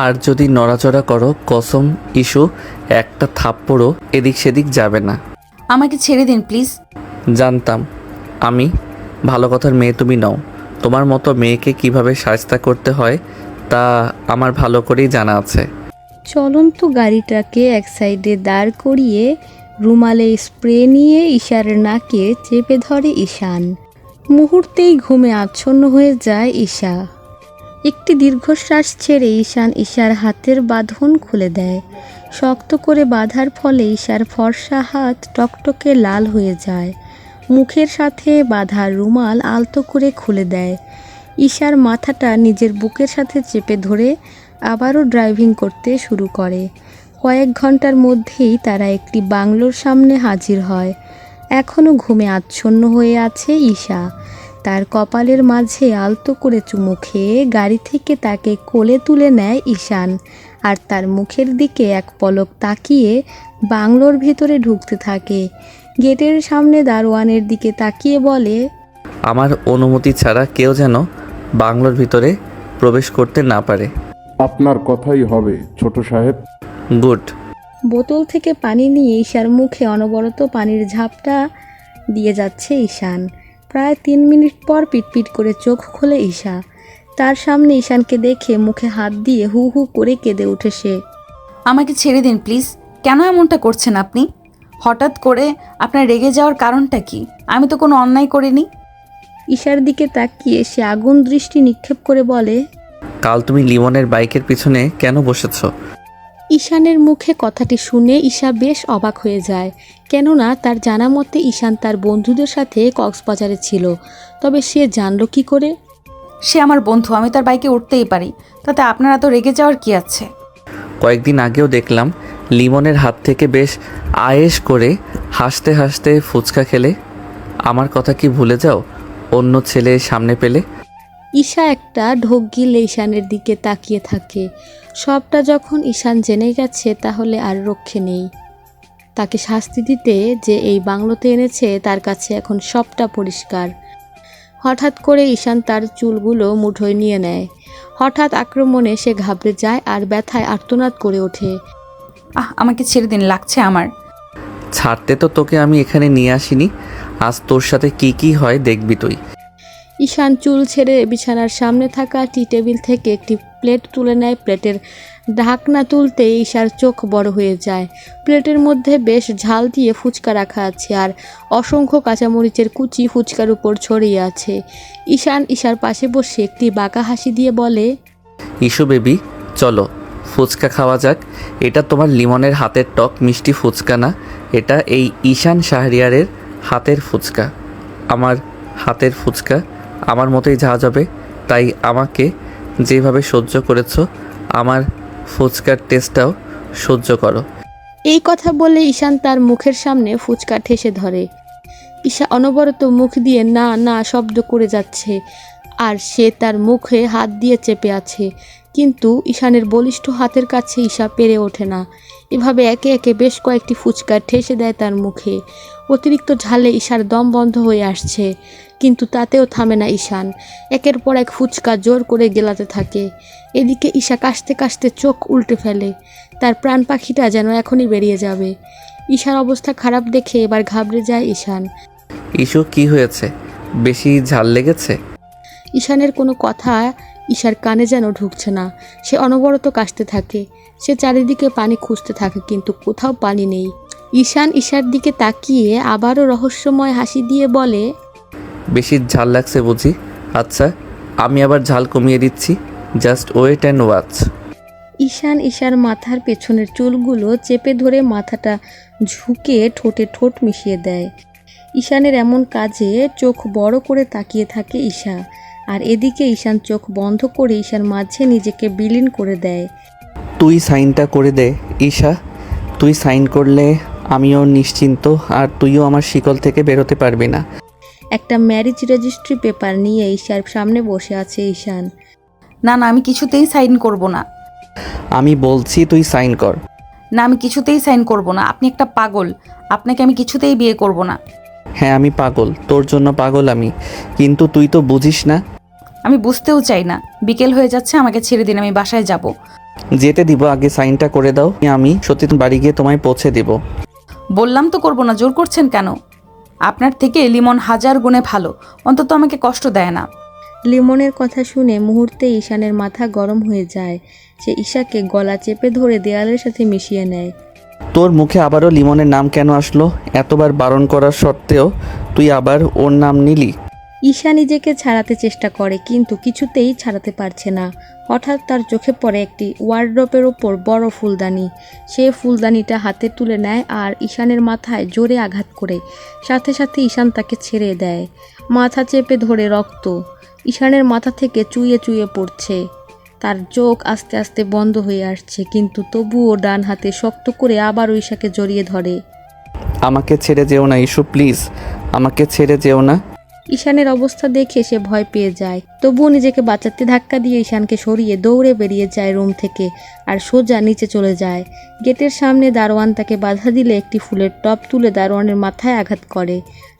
আর যদি নড়াচড়া করো কসম ইস্যু একটা থাপ্পড়ও এদিক সেদিক যাবে না। আমাকে ছেড়ে দিন প্লিজ। জানতাম আমি ভালো কথার মেয়ে তুমি নও। তোমার মতো মেয়েকে কিভাবে শায়েস্তা করতে হয় তা আমার ভালো করেই জানা আছে। চলন্ত গাড়িটাকে এক সাইডে দাঁড় করিয়ে রুমালে স্প্রে নিয়ে ঈশার নাকে চেপে ধরে ঈশান। মুহূর্তেই ঘুমে আচ্ছন্ন হয়ে যায় ঈশা। একটি দীর্ঘশ্বাস ছেড়ে ঈশান ঈশার হাতের বাঁধন খুলে দেয়। শক্ত করে বাঁধার ফলে ঈশার ফর্সা হাত টকটকে লাল হয়ে যায়। মুখের সাথে বাঁধা রুমাল আলতো করে খুলে দেয়। ঈশার মাথাটা নিজের বুকের সাথে চেপে ধরে আবারও ড্রাইভিং করতে শুরু করে। কয়েক ঘন্টার মধ্যেই তারা একটি বাংলোর সামনে হাজির হয়। এখনও ঘুমে আচ্ছন্ন হয়ে আছে ঈশা। তার কপালের মাঝে আলতো করে চুমু খেয়ে গাড়ি থেকে তাকে কোলে তুলে নেয় ঈশান, আর তার মুখের দিকে এক পলক তাকিয়ে বাংলোর ভেতরে ঢুকতে থাকে। গেটের সামনে দারোয়ানের দিকে তাকিয়ে বলে, আমার অনুমতি ছাড়া কেউ যেন বাংলোর ভিতরে প্রবেশ করতে না পারে। আপনার কথাই হবে ছোট সাহেব। গুড। বোতল থেকে পানি নিয়ে ঈশার মুখে অনবরত পানির ঝাপটা দিয়ে যাচ্ছে ঈশান। প্রায় 3 মিনিট পর পিটপিট করে চোখ খোলে ঈশা। তার সামনে ঈশানকে দেখে মুখে হাত দিয়ে হু হু করে কেঁদে ওঠে সে। আমাকে ছেড়ে দিন প্লিজ। কেন এমনটা করছেন আপনি? হঠাৎ করে আপনার রেগে যাওয়ার কারণটা কি? আমি তো কোনো অন্যায় করিনি। ঈশার দিকে তাকিয়ে সে আগুন দৃষ্টি নিক্ষেপ করে বলে, কাল তুমি লিমনের বাইকের পিছনে কেন বসেছ? ঈশানের মুখে কথাটি শুনে ঈশা বেশ অবাক হয়ে যায়। কেননা তার জানা মতে ঈশান তার বন্ধুদের সাথে কক্সবাজারে ছিল। তবে সে জানল কি করে? সে আমার বন্ধু, আমি তার বাইকে উঠতেই পারি, তাতে আপনার এত রেগে যাওয়ার কি আছে? কয়েকদিন আগেও দেখলাম লিমনের হাত থেকে বেশ আয়েশ করে হাসতে হাসতে ফুচকা খেলে। আমার কথা কি ভুলে যাও অন্য ছেলে সামনে পেলে? ঈশা একটা ঢোক গিলে ঈশানের দিকে তাকিয়ে থাকে। সবটা যখন ঈশান জেনে গেছে তাহলে আর রক্ষে নেই। তাকে শাস্তি দিতে যে এই বাংলোতে এনেছে তার কাছে এখন সবটা পরিষ্কার। হঠাৎ করে ঈশান তার চুলগুলো মুঠোয় নিয়ে নেয়। হঠাৎ আক্রমণে সে ঘাবড়ে যায় আর ব্যথায় আর্তনাদ করে ওঠে। আমাকে ছেড়ে দিন, লাগছে আমার। ছাড়তে তো তোকে আমি এখানে নিয়ে আসিনি। আজ তোর সাথে কি কি হয় দেখবি তুই। ঈশান চুল ছেড়ে বিছানার সামনে থাকা টি টেবিল থেকে একটি প্লেট তুলে নেয়। প্লেটের ঢাকনা তুলতে ঈশার চোখ বড় হয়ে যায়। প্লেটের মধ্যে বেশ ঝাল দিয়ে ফুচকা রাখা আছে, আর অসংখ্য কাঁচামরিচের কুচি ফুচকার উপর ছড়িয়ে আছে। ঈশান ঈশার পাশে বসে একটি বাঁকা হাসি দিয়ে বলে, ইস্যু বেবি চলো ফুচকা খাওয়া যাক। এটা তোমার লিমনের হাতের টক মিষ্টি ফুচকা না, এটা এই ঈশান শাহরিয়ারের হাতের ফুচকা। আমার হাতের ফুচকা আমার মতোই ঝাঁজ হবে, তাই আমাকে যেভাবে সহ্য করেছো আমার ফুচকার টেস্টটাও সহ্য করো। এই কথা বলে ঈশান তার মুখের সামনে ফুচকা ঠেসে ধরে। ঈশা অনবরত মুখ দিয়ে না না শব্দ করে যাচ্ছে, আর সে তার মুখে হাত দিয়ে চেপে আছে। কিন্তু ঈশানের বলিষ্ঠ হাতের কাছে ঈশা পেরে ওঠে না। এভাবে একে একে বেশ কয়েকটি ফুচকা ঠেসে দেয় তার মুখে। অতিরিক্ত ঝালে ঈশার দম বন্ধ হয়ে আসছে, কিন্তু তাতেও থামে না ঈশান। একের পর এক ফুচকা জোর করে গেলাতে থাকে। এদিকে ঈশা কাশতে কাশতে চোখ উল্টে ফেলে। তার প্রাণ পাখিটা যেন এখনই বেরিয়ে যাবে। ঈশার অবস্থা খারাপ দেখে এবার ঘাবড়ে যায় ঈশান। ইস্যু কি হয়েছে? বেশি ঝাল লেগেছে? ঈশানের কোনো কথা ঈশার কানে যেন ঢুকছে না। সে অনবরত কাশতে থাকে। সে চারিদিকে পানি খুঁজতে থাকে, কিন্তু কোথাও পানি নেই। ঈশান ঈশার দিকে তাকিয়ে আবারও রহস্যময় হাসি দিয়ে বলে, বেশি ঝাল লাগছে বুঝি? আচ্ছা আমি আবার ঝাল কমিয়ে দিচ্ছি, জাস্ট ওয়েট অ্যান্ড ওয়াচ। ঈশান ঈশার মাথার পেছনের চুলগুলো চেপে ধরে মাথাটা ঝুঁকে ঠোঁটে ঠোঁট মিশিয়ে দেয়। ঈশানের এমন কাজে চোখ বড় করে তাকিয়ে থাকে ঈশা, আর এদিকে ঈশান চোখ বন্ধ করে ঈশার মাঝে নিজেকে বিলীন করে দেয়। তুই সাইনটা করে দে ঈশা, তুই সাইন করলে আমিও নিশ্চিন্ত, আর তুইও আমার শিকল থেকে বেরোতে পারবি না। একটা ম্যারেজ রেজিস্ট্রি পেপার নিয়ে ঈশার সামনে বসে আছে ঈশান। না না, আমি কিছুতেই সাইন করব না। আমি বলছি তুই সাইন কর। না, আমি কিছুতেই সাইন করব না। আপনি একটা পাগল, আপনাকে আমি কিছুতেই বিয়ে করব না। হ্যাঁ আমি পাগল, তোর জন্য পাগল আমি, কিন্তু তুই তো বুঝিস না। আমি বুঝতেও চাই না। বিকেল হয়ে যাচ্ছে, আমাকে ছেড়ে দিন, আমি বাসায় যাব। যেতে দিব, আগে সাইনটা করে দাও। আমি সত্যি বাড়ি গিয়ে তোমায় পৌঁছে দিব। বললাম তো করবো না, জোর করছেন কেন? আপনার থেকে লিমন হাজার গুণে ভালো, অন্তত আমাকে কষ্ট দেয় না। লিমনের কথা শুনে মুহূর্তে ঈশানের মাথা গরম হয়ে যায়। সে ঈশাকে গলা চেপে ধরে দেয়ালের সাথে মিশিয়ে নেয়। তোর মুখে আবারও লিমনের নাম কেন আসলো? এতবার বারণ করার সত্ত্বেও তুই আবার ওর নাম নিলি? ঈশা নিজেকে ছাড়াতে চেষ্টা করে কিন্তু কিছুতেই ছাড়াতে পারছে না। হঠাৎ তার চোখে পড়ে একটি ওয়ার্ড্রপের ওপর বড় ফুলদানি। সে ফুলদানিটা হাতে তুলে নেয় আর ঈশানের মাথায় জোরে আঘাত করে। সাথে সাথে ঈশান তাকে ছেড়ে দেয়। মাথা চেপে ধরে রক্ত ঈশানের মাথা থেকে চুইয়ে চুইয়ে পড়ছে। তার চোখ আস্তে আস্তে বন্ধ হয়ে আসছে, কিন্তু তবুও ডান হাতে শক্ত করে আবারও ঈশাকে জড়িয়ে ধরে। আমাকে ছেড়ে যেও না ইস্যু, প্লিজ আমাকে ছেড়ে যেও না। ঈশানের অবস্থা দেখে সে ভয় পেয়ে যায়, তবুও নিজেকে বাঁচাতে ধাক্কা দিয়ে ঈশানকে সরিয়ে দৌড়ে বেরিয়ে যায় রুম থেকে আর সোজা নিচে চলে যায়। গেটের সামনে দারোয়ান তাকে বাধা দিলে একটি ফুলের টব তুলে দারোয়ানের মাথায় আঘাত করে।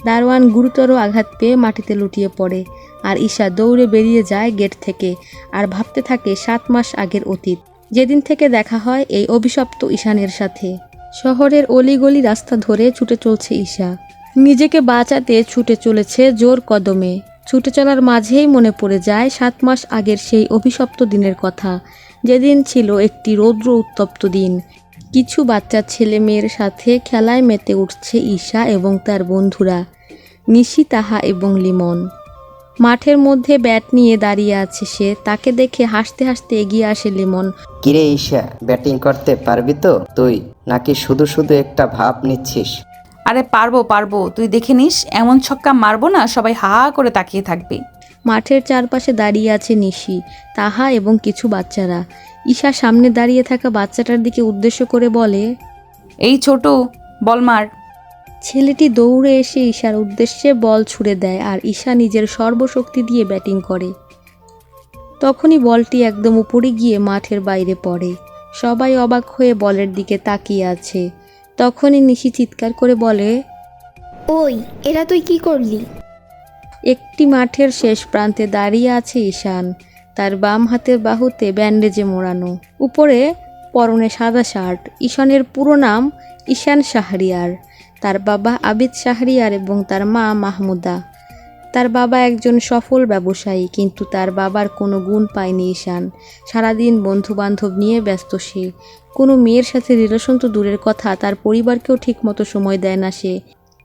দারোয়ান গুরুতর আঘাত পেয়ে মাটিতে লুটিয়ে পড়ে আর ঈশা দৌড়ে বেরিয়ে যায় গেট থেকে আর ভাবতে থাকে 7 মাস আগের অতীত, যেদিন থেকে দেখা হয় এই অভিশপ্ত ঈশানের সাথে। শহরের অলিগলি রাস্তা ধরে ছুটে চলছে ঈশা। নিজেকে বাঁচাতে ছুটে চলেছে জোর কদমে। ছুটে চলার মাঝেই মনে পড়ে যায় 7 মাস আগের সেই অভিশপ্ত দিনের কথা, যেদিন ছিল একটি রৌদ্র উত্তপ্ত দিন। কিছু বাচ্চা ছেলে মেয়ের সাথে খেলায় মেতে উঠছে ঈশা এবং তার বন্ধুরা নিশি, তাহা এবং লিমন। মাঠের মধ্যে ব্যাট নিয়ে দাঁড়িয়ে আছে সে। তাকে দেখে হাসতে হাসতে এগিয়ে আসে লিমন। কিরে ঈশা, ব্যাটিং করতে পারবি তো তুই, নাকি শুধু শুধু একটা ভাব নিচ্ছিস? আরে পারবো পারবো, তুই দেখে নিস, এমন ছক্কা মারবো না সবাই হা হা করে তাকিয়ে থাকবে। মাঠের চারপাশে দাঁড়িয়ে আছে নিশি, তাহা এবং কিছু বাচ্চারা। ঈশা সামনে দাঁড়িয়ে থাকা বাচ্চাটার দিকে উদ্দেশ্য করে বলে, এই ছোট, বল মার। ছেলেটি দৌড়ে এসে ঈশার উদ্দেশ্যে বল ছুড়ে দেয় আর ঈশা নিজের সর্বশক্তি দিয়ে ব্যাটিং করে। তখনই বলটি একদম উপরে গিয়ে মাঠের বাইরে পড়ে। সবাই অবাক হয়ে বলের দিকে তাকিয়ে আছে। তখনই নিশি চিৎকার করে বলে, ওই, এরা তুই কি করলি? একটি মাঠের শেষ প্রান্তে দাঁড়িয়ে আছে ঈশান, তার বাম হাতের বাহুতে ব্যান্ডেজে মোড়ানো, উপরে পরনে সাদা শার্ট। ঈশানের পুরো নাম ঈশান শাহরিয়ার। তার বাবা আবিদ শাহরিয়ার এবং তার মা মাহমুদা। তার বাবা একজন সফল ব্যবসায়ী, কিন্তু তার বাবার কোনো গুণ পায়নি ঈশান। সারাদিন বন্ধুবান্ধব নিয়ে ব্যস্ত সে। কোনো মেয়ের সাথে রিলেশন তো দূরের কথা, তার পরিবারকেও ঠিকমতো সময় দেয় না সে।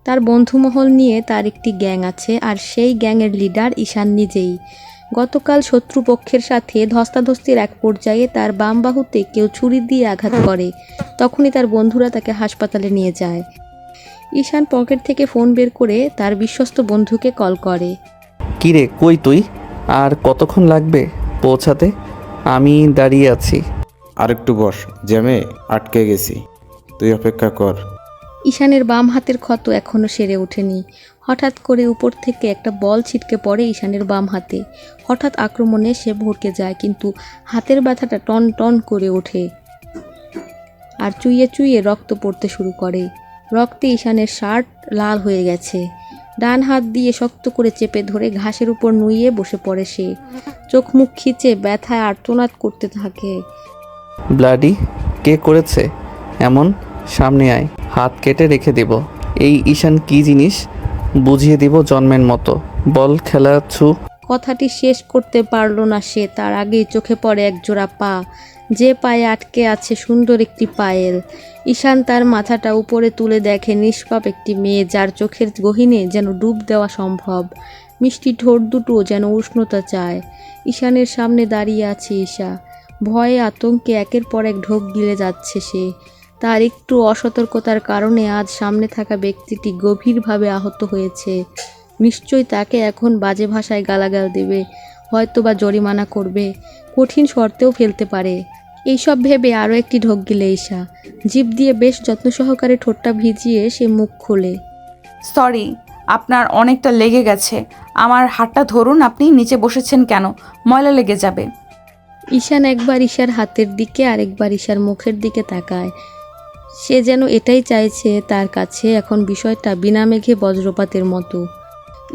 তার বন্ধুমহল নিয়ে তার একটি গ্যাং আছে আর সেই গ্যাংয়ের লিডার ঈশান নিজেই। গতকাল শত্রুপক্ষের সাথে ধস্তাধস্তির এক পর্যায়ে তার বাম বাহুতে কেউ ছুরি দিয়ে আঘাত করে। তখনই তার বন্ধুরা তাকে হাসপাতালে নিয়ে যায়। ঈশান পকেট থেকে ফোন বের করে তার বিশ্বস্ত বন্ধুকে কল করে। কিরে কই তুই? আর কতক্ষণ লাগবে পৌঁছাতে? আমি দাঁড়িয়ে আছি। আরেকটু বস, জ্যামে আটকে গেছি, তুই অপেক্ষা কর। ঈশানের বাম হাতের ক্ষত এখনও সেরে ওঠেনি। হঠাৎ করে উপর থেকে একটা বল ছিটকে পড়ে ঈশানের বাম হাতে। হঠাৎ আক্রমণে সে ভড়কে যায়, কিন্তু হাতের ব্যথাটা টন টন করে ওঠে আর চুইয়ে চুইয়ে রক্ত পড়তে শুরু করে। রক্তে ঈশানের শার্ট লাল হয়ে গেছে। ডান হাত দিয়ে শক্ত করে চেপে ধরে ঘাসের উপর নুইয়ে বসে পড়ে সে। চোখ মুখ খিচে ব্যথায় আর্তনাদ করতে থাকে। ব্লাডি, কে করেছে এমন? সামনে আয়, হাত কেটে রেখে দেব। এই ঈশান কি জিনিস বুঝিয়ে দিব জন্মের মতো। বল খেলা ছু। কথাটি শেষ করতে পারল না সে, তার আগেই চোখে পড়ে এক জোড়া পা, যে পায়ে আটকে আছে সুন্দর একটি পায়েল। ঈশান তার মাথাটা উপরে তুলে দেখে নিষ্পাপ একটি মেয়ে, যার চোখের গহীনে যেন ডুব দেওয়া সম্ভব। মিষ্টি ঠোঁট দুটো যেন উষ্ণতা চায়। ঈশানের সামনে দাঁড়িয়ে আছে ঈশা। ভয়ে আতঙ্কে একের পর এক ঢোক গিলে যাচ্ছে সে। তার একটু অসতর্কতার কারণে আজ সামনে থাকা ব্যক্তিটি গভীরভাবে আহত হয়েছে। নিশ্চয়ই তাকে এখন বাজে ভাষায় গালাগাল দেবে, হয়তোবা জরিমানা করবে, কঠিন শর্তেও ফেলতে পারে। এইসব ভেবে আরও একটি ঢোক গিলে ঈশা। জিভ দিয়ে বেশ যত্ন সহকারে ঠোঁটটা ভিজিয়ে সে মুখ খোলে। সরি, আপনার অনেকটা লেগে গেছে। আমার হাতটা ধরুন, আপনি নিচে বসেছেন কেন? ময়লা লেগে যাবে। ঈশান একবার ঈশার হাতের দিকে আর একবার ঈশার মুখের দিকে তাকায়। সে যেন এটাই চাইছে, তার কাছে এখন বিষয়টা বিনা মেঘে বজ্রপাতের মতো।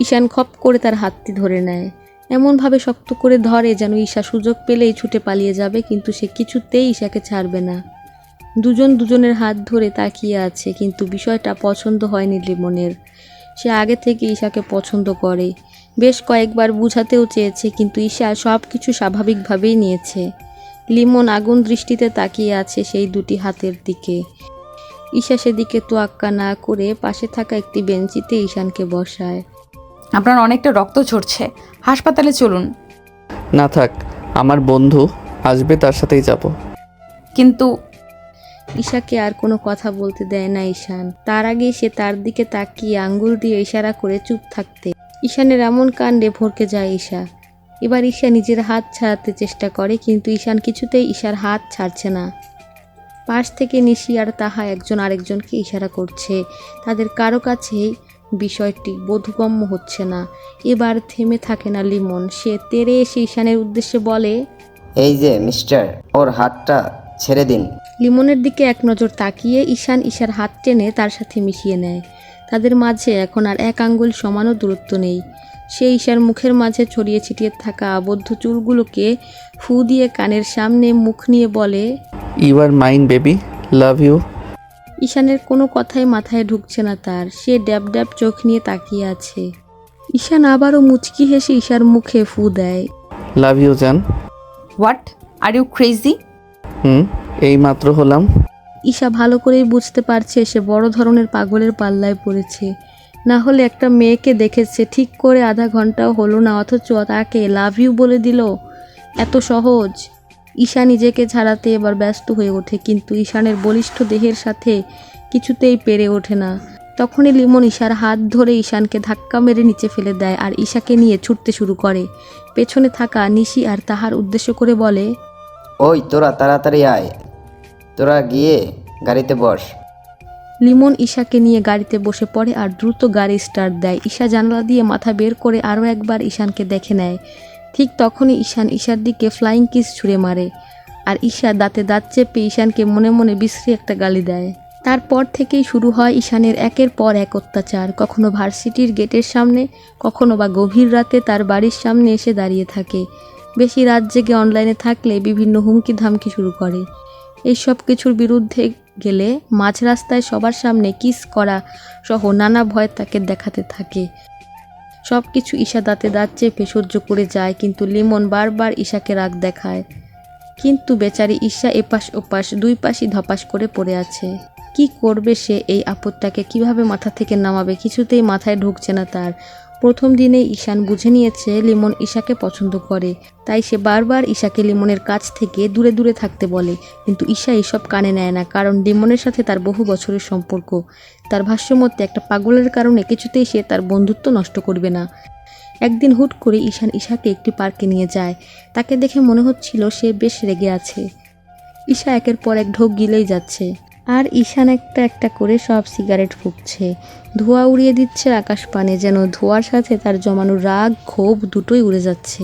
ঈশান খপ করে তার হাতটি ধরে নেয়। এমনভাবে শক্ত করে ধরে যেন ঈশা সুযোগ পেলেই ছুটে পালিয়ে যাবে, কিন্তু সে কিছুতেই ঈশাকে ছাড়বে না। দুজন দুজনের হাত ধরে তাকিয়ে আছে, কিন্তু বিষয়টা পছন্দ হয়নি লিমনের। সে আগে থেকে ঈশাকে পছন্দ করে, বেশ কয়েকবার বুঝাতেও চেয়েছে, কিন্তু ঈশা সব কিছু স্বাভাবিকভাবেই নিয়েছে। লিমন আগুন দৃষ্টিতে তাকিয়ে আছে সেই দুটি হাতের দিকে। ঈশা সেদিকে তোয়াক্কা না করে পাশে থাকা একটি বেঞ্চিতে ঈশানকে বসায়। আপনার অনেকটা রক্ত ঝরছে, হাসপাতালে চলুন। না থাক, আমার বন্ধু আসবে, তার সাথেই যাব। কিন্তু ঈশাকে আর কোনো কথা বলতে দেয় না ঈশান। তার আগে সে তার দিকে তাকিয়ে আঙ্গুল দিয়ে ইশারা করে চুপ থাকতে। ঈশানের এমন কাণ্ডে ভরকে যায় ঈশা। এবার ঈশা নিজের হাত ছাড়াতে চেষ্টা করে, কিন্তু ঈশান কিছুতেই ঈশার হাত ছাড়ছে না। পাশ থেকে নিশি আর তাহা একজন আরেকজনকে ইশারা করছে। তাদের কারো কাছেই বিষয়টি বোধগম্য হচ্ছে না। এবার থেমে থাকে না লিমন। সে তেড়ে এসে ঈশানের উদ্দেশ্যে বলে, এই যে মিস্টার, ওর হাতটা ছেড়ে দিন। লিমনের দিকে এক নজর তাকিয়ে ঈশান ঈশার হাত টেনে তার সাথে মিশিয়ে নেয়। তাদের মাঝে এখন আর এক আঙ্গুল সমানও দূরত্ব নেই। সে ঈশার মুখের মাঝে ছড়িয়ে ছিটিয়ে থাকা আবদ্ধ চুলগুলোকে ফু দিয়ে কানের সামনে মুখ নিয়ে বলে, you are mine baby, love you. ঈশানের কোনো কথাই মাথায় ঢুকছে না তার। সে ড্যাব ড্যাব চোখ নিয়ে তাকিয়ে আছে। ঈশান আবারও মুচকি হেসে ঈশার মুখে ফু দেয়। লাভ ইউ জান। What are you crazy? এই মাত্র হলাম। ঈশা ভালো করেই বুঝতে পারছে সে বড় ধরনের পাগলের পাল্লায় পড়েছে। না হলে একটা মেয়েকে দেখেছে ঠিক করে আধা ঘন্টাও হলো না, অথচ তাকে লাভ ইউ বলে দিল। এত সহজ। ঈশা নিজেকে ছাড়াতে এবার ব্যস্ত হয়ে ওঠে, কিন্তু ঈশানের বলিষ্ঠ দেহের সাথে কিছুতেই পেরে ওঠে না। তখনই লিমন ঈশার হাত ধরে ঈশানকে ধাক্কা মেরে নিচে ফেলে দেয় আর ঈশাকে নিয়ে ছুটতে শুরু করে। পেছনে থাকা নিশি আর তাহার উদ্দেশ্য করে বলে, ওই তোরা তাড়াতাড়ি আয়, তোরা গিয়ে গাড়িতে বস। লিমন ঈশাকে নিয়ে গাড়িতে বসে পড়ে আর দ্রুত গাড়ি স্টার্ট দেয়। ঈশা জানালা দিয়ে মাথা বের করে আরও একবার ঈশানকে দেখে নেয়। ঠিক তখনই ঈশান ঈশার দিকে ফ্লাইং কিস ছুঁড়ে মারে, আর ঈশা দাঁতে দাঁত চেপে ঈশানকে মনে মনে বিশ্রী একটা গালি দেয়। তারপর থেকেই শুরু হয় ঈশানের একের পর এক অত্যাচার। কখনো ভার্সিটির গেটের সামনে, কখনো বা গভীর রাতে তার বাড়ির সামনে এসে দাঁড়িয়ে থাকে। বেশি রাত জেগে অনলাইনে থাকলে বিভিন্ন হুমকি ধামকি শুরু করে। এই সব কিছুর বিরুদ্ধে গেলে মাঝ রাস্তায় সবার সামনে কিস করা সহ নানা ভয় তাকে দেখাতে থাকে। সব কিছু ঈশা দাঁতে দাঁত চেপে সহ্য করে যায়, কিন্তু লিমন বারবার ঈশাকে রাগ দেখায়। কিন্তু বেচারি ঈশা এপাশ ওপাশ দুই পাশই ধপাস করে পড়ে আছে। কি করবে সে? এই আপদটাকে কিভাবে মাথা থেকে নামাবে কিছুতেই মাথায় ঢুকছে না তার। প্রথম দিনেই ঈশান বুঝে নিয়েছে লিমন ঈশাকে পছন্দ করে, তাই সে বারবার ঈশাকে লিমনের কাছ থেকে দূরে দূরে থাকতে বলে। কিন্তু ঈশা এসব কানে নেয় না, কারণ লিমনের সাথে তার বহু বছরের সম্পর্ক। তার ভাষ্যমতে একটা পাগলের কারণে কিছুতেই সে তার বন্ধুত্ব নষ্ট করবে না। একদিন হুট করে ঈশান ঈশাকে একটি পার্কে নিয়ে যায়। তাকে দেখে মনে হচ্ছিল সে বেশ রেগে আছে। ঈশা একের পর এক ঢোক গিলেই যাচ্ছে, আর ঈশান একটা একটা করে সব সিগারেট ফুঁকছে। ধোঁয়া উড়িয়ে দিচ্ছে আকাশ পানে, যেন ধোঁয়ার সাথে তার জমানো রাগ ক্ষোভ দুটোই উড়ে যাচ্ছে।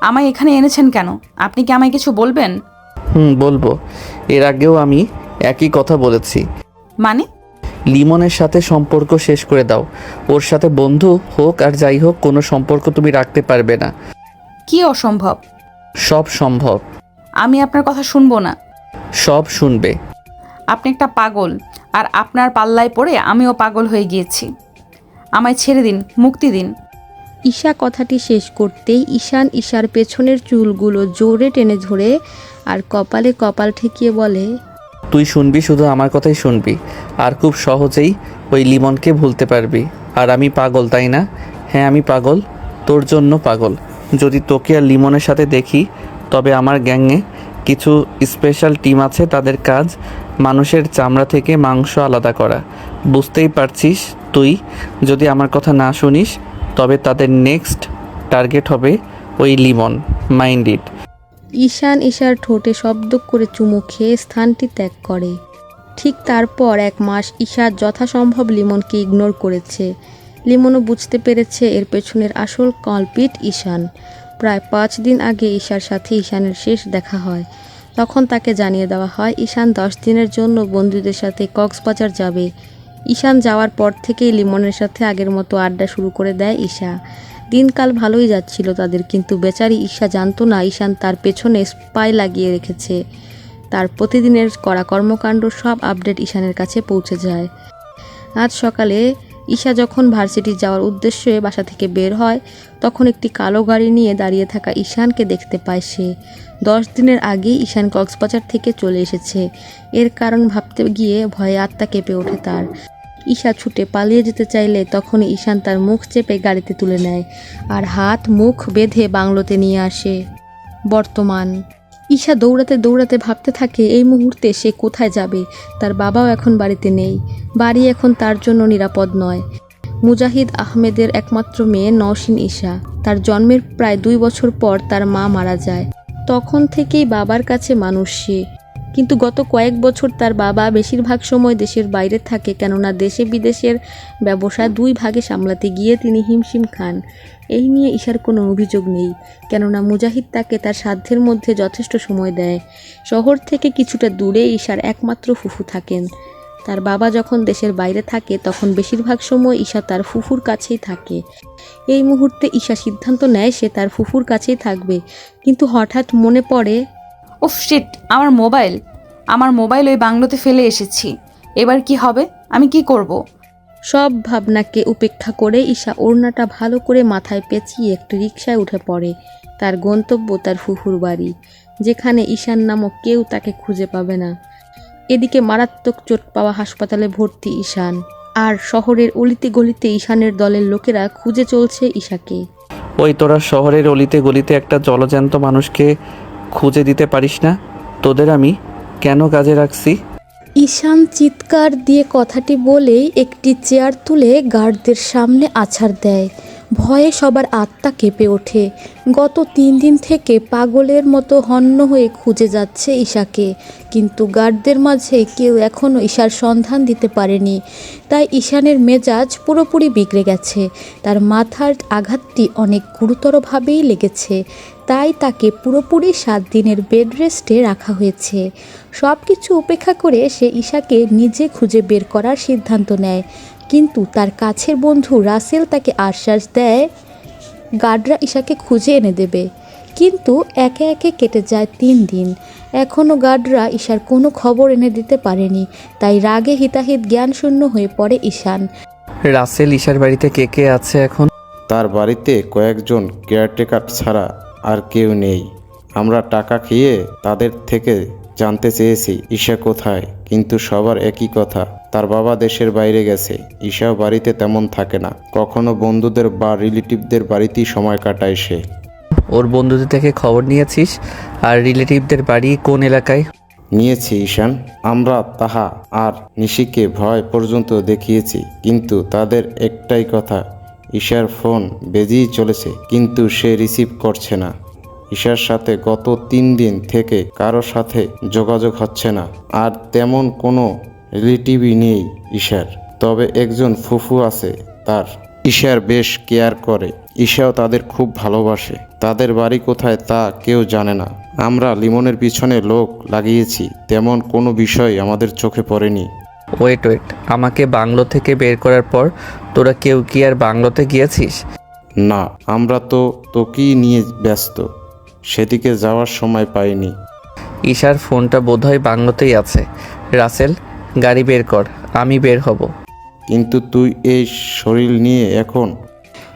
আমায় এখানে এনেছেন কেন? আপনি কি আমায় কিছু বলবেন? বলবো। এর আগেও আমি একই কথা বলেছি। মানে? লিমনের সাথে সম্পর্ক শেষ করে দাও। ওর সাথে বন্ধু হোক আর যাই হোক, কোনো সম্পর্ক তুমি রাখতে পারবে না। কি অসম্ভব? সব সম্ভব। আমি আপনার কথা শুনবো না। সব শুনবে। আপনি একটা পাগল, আর আপনার পাল্লায় পড়ে আমিও পাগল হয়ে গিয়েছি। আমায় ছেড়ে দিন, মুক্তি দিন। ঈশা কথাটি শেষ করতেই ঈশান ঈশার পেছনের চুলগুলো জোরে টেনে ধরে আর কপালে কপাল ঠেকিয়ে বলে, তুই শুনবি, শুধু আমার কথাই শুনবি, আর খুব সহজেই ওই লিমনকে ভুলতে পারবি। আর আমি পাগল, তাই না? হ্যাঁ, আমি পাগল, তোর জন্য পাগল। যদি তোকে আর লিমনের সাথে দেখি, তবে আমার গ্যাংয়ে কিছু স্পেশাল টিম আছে, তাদের কাজ মানুষের চামড়া থেকে মাংস আলাদা করা। বুঝতেই পারছিস, তুই যদি আমার কথা না শুনিস, তবে তাদের নেক্সট টার্গেট হবে ওই লিমন। Mind it. ঈশান ঈশার ঠোঁটে শব্দ করে চুমু খেয়ে স্থানটি ত্যাগ করে। ঠিক তারপর এক মাস ঈশা যথাসম্ভব লিমনকে ইগনোর করেছে। লিমনও বুঝতে পেরেছে এর পেছনের আসল কালপিট ঈশান। প্রায় 5 দিন আগে ঈশার সাথে ঈশানের শেষ দেখা হয়। তখন তাকে জানিয়ে দেওয়া হয় ঈশান 10 দিনের জন্য বন্ধুদের সাথে কক্সবাজার যাবে। ঈশান যাওয়ার পর থেকেই লিমনের সাথে আগের মতো আড্ডা শুরু করে দেয় ঈশা। দিনকাল ভালোই যাচ্ছিল তাদের, কিন্তু বেচারি ঈশা জানতো না ঈশান তার পেছনে স্পাই লাগিয়ে রেখেছে। তার প্রতিদিনের করা কর্মকাণ্ড সব আপডেট ঈশানের কাছে পৌঁছে যায়। আজ সকালে ঈশা যখন ভার্সিটি যাওয়ার উদ্দেশ্যে বাসা থেকে বের হয়, তখন একটি কালো গাড়ি নিয়ে দাঁড়িয়ে থাকা ঈশানকে দেখতে পায় সে। 10 দিনের আগেই ঈশান কক্সবাজার থেকে চলে এসেছে। এর কারণ ভাবতে গিয়ে ভয়ে আত্মা কেঁপে ওঠে তার। ঈশা ছুটে পালিয়ে যেতে চাইলে তখনই ঈশান তার মুখ চেপে গাড়িতে তুলে নেয় আর হাত মুখ বেঁধে বাংলোতে নিয়ে আসে। বর্তমান ঈশা দৌড়াতে দৌড়াতে ভাবতে থাকে এই মুহূর্তে সে কোথায় যাবে। তার বাবাও এখন বাড়িতে নেই, বাড়ি এখন তার জন্য নিরাপদ নয়। মুজাহিদ আহমেদের একমাত্র মেয়ে নওশিন ঈশা। তার জন্মের প্রায় 2 বছর পর তার মা মারা যায়। তখন থেকেই বাবার কাছে মানুষ সে। কিন্তু গত কয়েক বছর তার বাবা বেশিরভাগ সময় দেশের বাইরে থাকে, কেননা দেশে বিদেশের ব্যবসা 2 ভাগে সামলাতে গিয়ে তিনি হিমশিম খান। এই নিয়ে ঈশার কোনো অভিযোগ নেই, কেননা মুজাহিদ তাকে তার সাধ্যের মধ্যে যথেষ্ট সময় দেয়। শহর থেকে কিছুটা দূরে ঈশার একমাত্র ফুফু থাকেন। তার বাবা যখন দেশের বাইরে থাকে তখন বেশিরভাগ সময় ঈশা তার ফুফুর কাছেই থাকে। এই মুহূর্তে ঈশা সিদ্ধান্ত নেয় সে তার ফুফুর কাছেই থাকবে, কিন্তু হঠাৎ মনে পড়ে উফ শিট, আমার মোবাইল ওই বাংলোতে ফেলে এসেছি। এবার কি হবে? আমি কি করব? সব ভাবনাকে উপেক্ষা করে ঈশা ওড়নাটা ভালো করে মাথায় পেঁচিয়ে একটি রিকশায় উঠে পড়ে। তার গন্তব্য তার ফুফুর বাড়ি, যেখানে ঈশান নামক কেউ তাকে খুঁজে পাবে না। এদিকে মারাত্মক চোট পাওয়া হাসপাতালে ভর্তি ঈশান, আর শহরের অলিতে গলিতে ঈশানের দলের লোকেরা খুঁজে চলছে ঈশাকে। ওই তোরা শহরের অলিতে গলিতে একটা জলজ্যান্ত মানুষকে খুঁজে দিতে পারিস না? তোদের আমি কেন কাজে রাখছি? ঈশান চিৎকার দিয়ে কথাটি বলেই একটি চেয়ার তুলে গার্ডদের সামনে আছাড় দেয়। ভয়ে সবার আত্মা কেঁপে ওঠে। গত 3 দিন থেকে পাগলের মতো হন্য হয়ে খুঁজে যাচ্ছে ঈশাকে, কিন্তু গার্ডদের মাঝে কেউ এখনও ঈশার সন্ধান দিতে পারেনি। তাই ঈশানের মেজাজ পুরোপুরি বিগড়ে গেছে। তার মাথার আঘাতটি অনেক গুরুতরভাবেই লেগেছে, তাই তাকে পুরোপুরি 7 দিনের বেড রেস্টে রাখা হয়েছে। সব কিছু উপেক্ষা করে সে ঈশাকে নিজে খুঁজে বের করার সিদ্ধান্ত নেয়, কিন্তু তার কাছের বন্ধু রাসেল তাকে আশ্বাস দেয় গার্ডরা ঈশাকে খুঁজে এনে দেবে। কিন্তু একে একে কেটে যায় 3 দিন, এখনও গার্ডরা ঈশার কোনো খবর এনে দিতে পারেনি। তাই রাগে হিতাহিত জ্ঞানশূন্য হয়ে পড়ে ঈশান। রাসেল, ঈশার বাড়িতে কে কে আছে এখন? তার বাড়িতে কয়েকজন কেয়ারটেকার ছাড়া আর কেউ নেই। আমরা টাকা খেয়ে তাদের থেকে জানতে চেয়েছি ঈশা কোথায়, কিন্তু সবার একই কথা, তার বাবা দেশের বাইরে গেছে। ঈশাও বাড়িতে তেমন থাকে না, কখনো বন্ধুদের বা রিলেটিভদের বাড়িতেই সময় কাটায় সে। ওর বন্ধুদের থেকে খবর নিয়েছিস? আর রিলেটিভদের বাড়ি কোন এলাকায়? নিয়েছি ঈশান, আমরা তাহা আর নিশিকে ভয় পর্যন্ত দেখিয়েছি, কিন্তু তাদের একটাই কথা, ঈশার ফোন বেজেই চলেছে কিন্তু সে রিসিভ করছে না। ঈশার সাথে গত 3 দিন থেকে কারো সাথে যোগাযোগ হচ্ছে না। আর তেমন কোনো রিলেটিভই নেই ঈশার, তবে একজন ফুফু আছে, তার ঈশার বেশ কেয়ার করে। ঈশাও তাদের খুব ভালোবাসে। তাদের বাড়ি কোথায় তা কেউ জানে না। আমরা লিমনের পিছনে লোক লাগিয়েছি, তেমন কোনো বিষয় আমাদের চোখে পড়েনি। ওয়েট, আমাকে বাংলো থেকে বের করার পর তোরা কেউ কি আর বাংলোতে গিয়েছিস? না, আমরা তো তোকেই নিয়ে ব্যস্ত, সেদিকে যাওয়ার সময় পাইনি। ঈশার ফোনটা বোধহয় বাংলোতেই আছে। রাসেল, গাড়ি বের কর, আমি বের হব। কিন্তু তুই এই শরীর নিয়ে এখন?